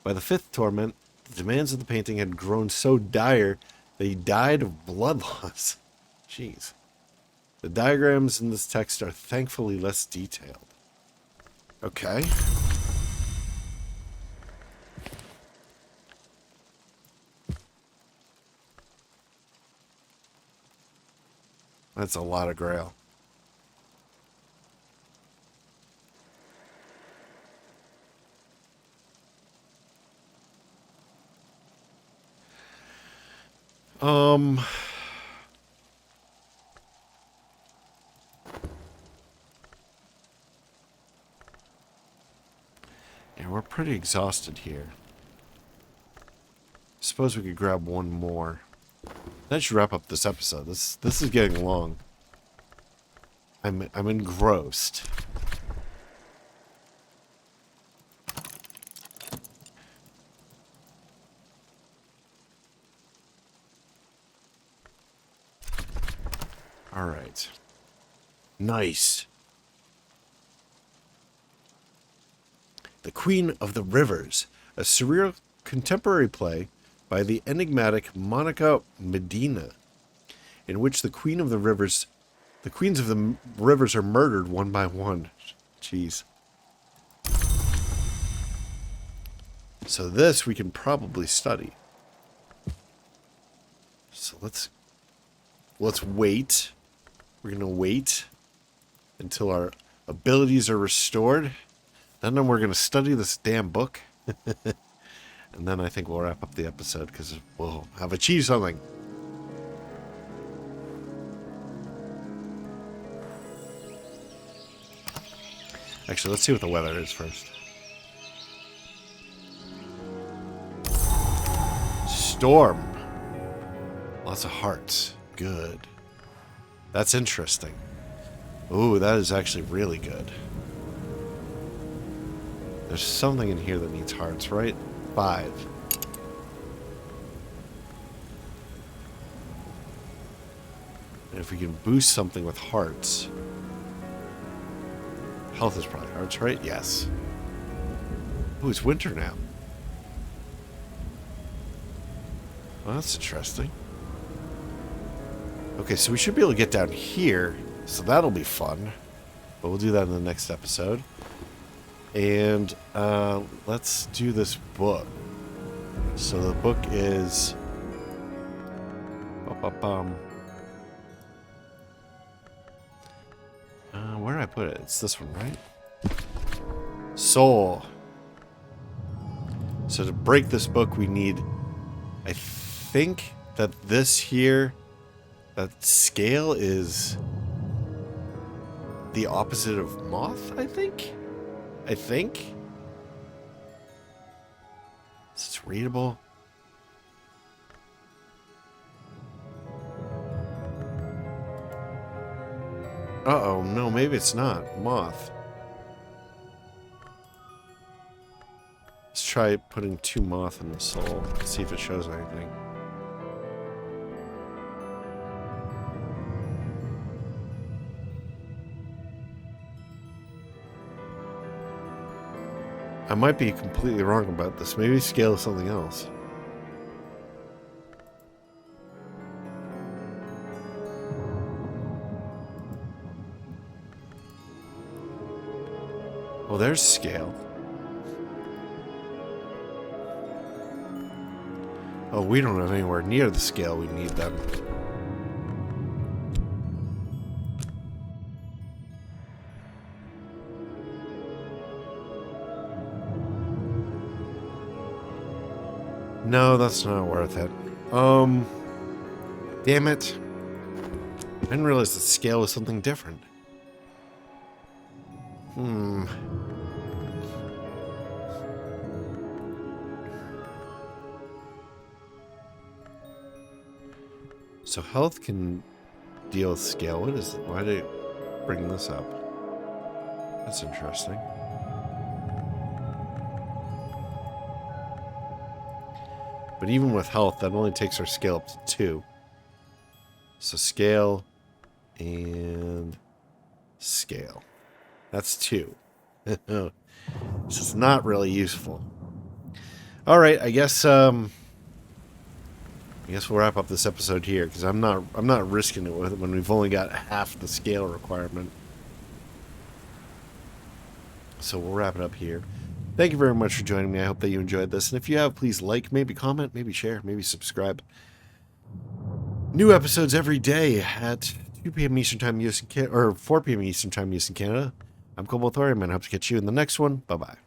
By the 5th torment, the demands of the painting had grown so dire that he died of blood loss. Jeez. The diagrams in this text are thankfully less detailed. Okay. That's a lot of grail. Yeah, we're pretty exhausted here. Suppose we could grab one more. That should wrap up this episode. This is getting long. I'm engrossed. All right. Nice. The Queen of the Rivers, a surreal contemporary play by the enigmatic Monica Medina, in which the Queens of the Rivers are murdered one by one. Jeez. So this we can probably study. So let's wait. We're gonna wait until our abilities are restored. Then we're gonna study this damn book. And then I think we'll wrap up the episode because we'll have achieved something. Actually, let's see what the weather is first. Storm. Lots of hearts. Good. That's interesting. Ooh, that is actually really good. There's something in here that needs hearts, right? 5. And if we can boost something with hearts... Health is probably hearts, right? Yes. Ooh, it's winter now. Well, that's interesting. Okay, so we should be able to get down here So that'll be fun. But we'll do that in the next episode. And let's do this book. So the book is... where did I put it? It's this one, right? Soul. So to break this book, we need... I think that this here... That scale is... the opposite of moth, I think? It's readable. Uh-oh, no, maybe it's not. Moth. Let's try putting 2 moth in the soul. See if it shows anything. I might be completely wrong about this. Maybe scale is something else. Oh, there's scale. Oh, we don't have anywhere near the scale we need then. No, that's not worth it. Damn it. I didn't realize the scale was something different. So health can deal with scale. What is it? Why did it bring this up? That's interesting. But even with health, that only takes our scale up to 2. So scale and scale. That's 2. So it's not really useful. All right, I guess we'll wrap up this episode here because I'm not risking it with it when we've only got half the scale requirement. So we'll wrap it up here. Thank you very much for joining me. I hope that you enjoyed this. And if you have, please like, maybe comment, maybe share, maybe subscribe. New episodes every day at 2 p.m. Eastern Time, US and Canada, or 4 p.m. Eastern Time, US and Canada. I'm Cobalt Thorium, and I hope to catch you in the next one. Bye-bye.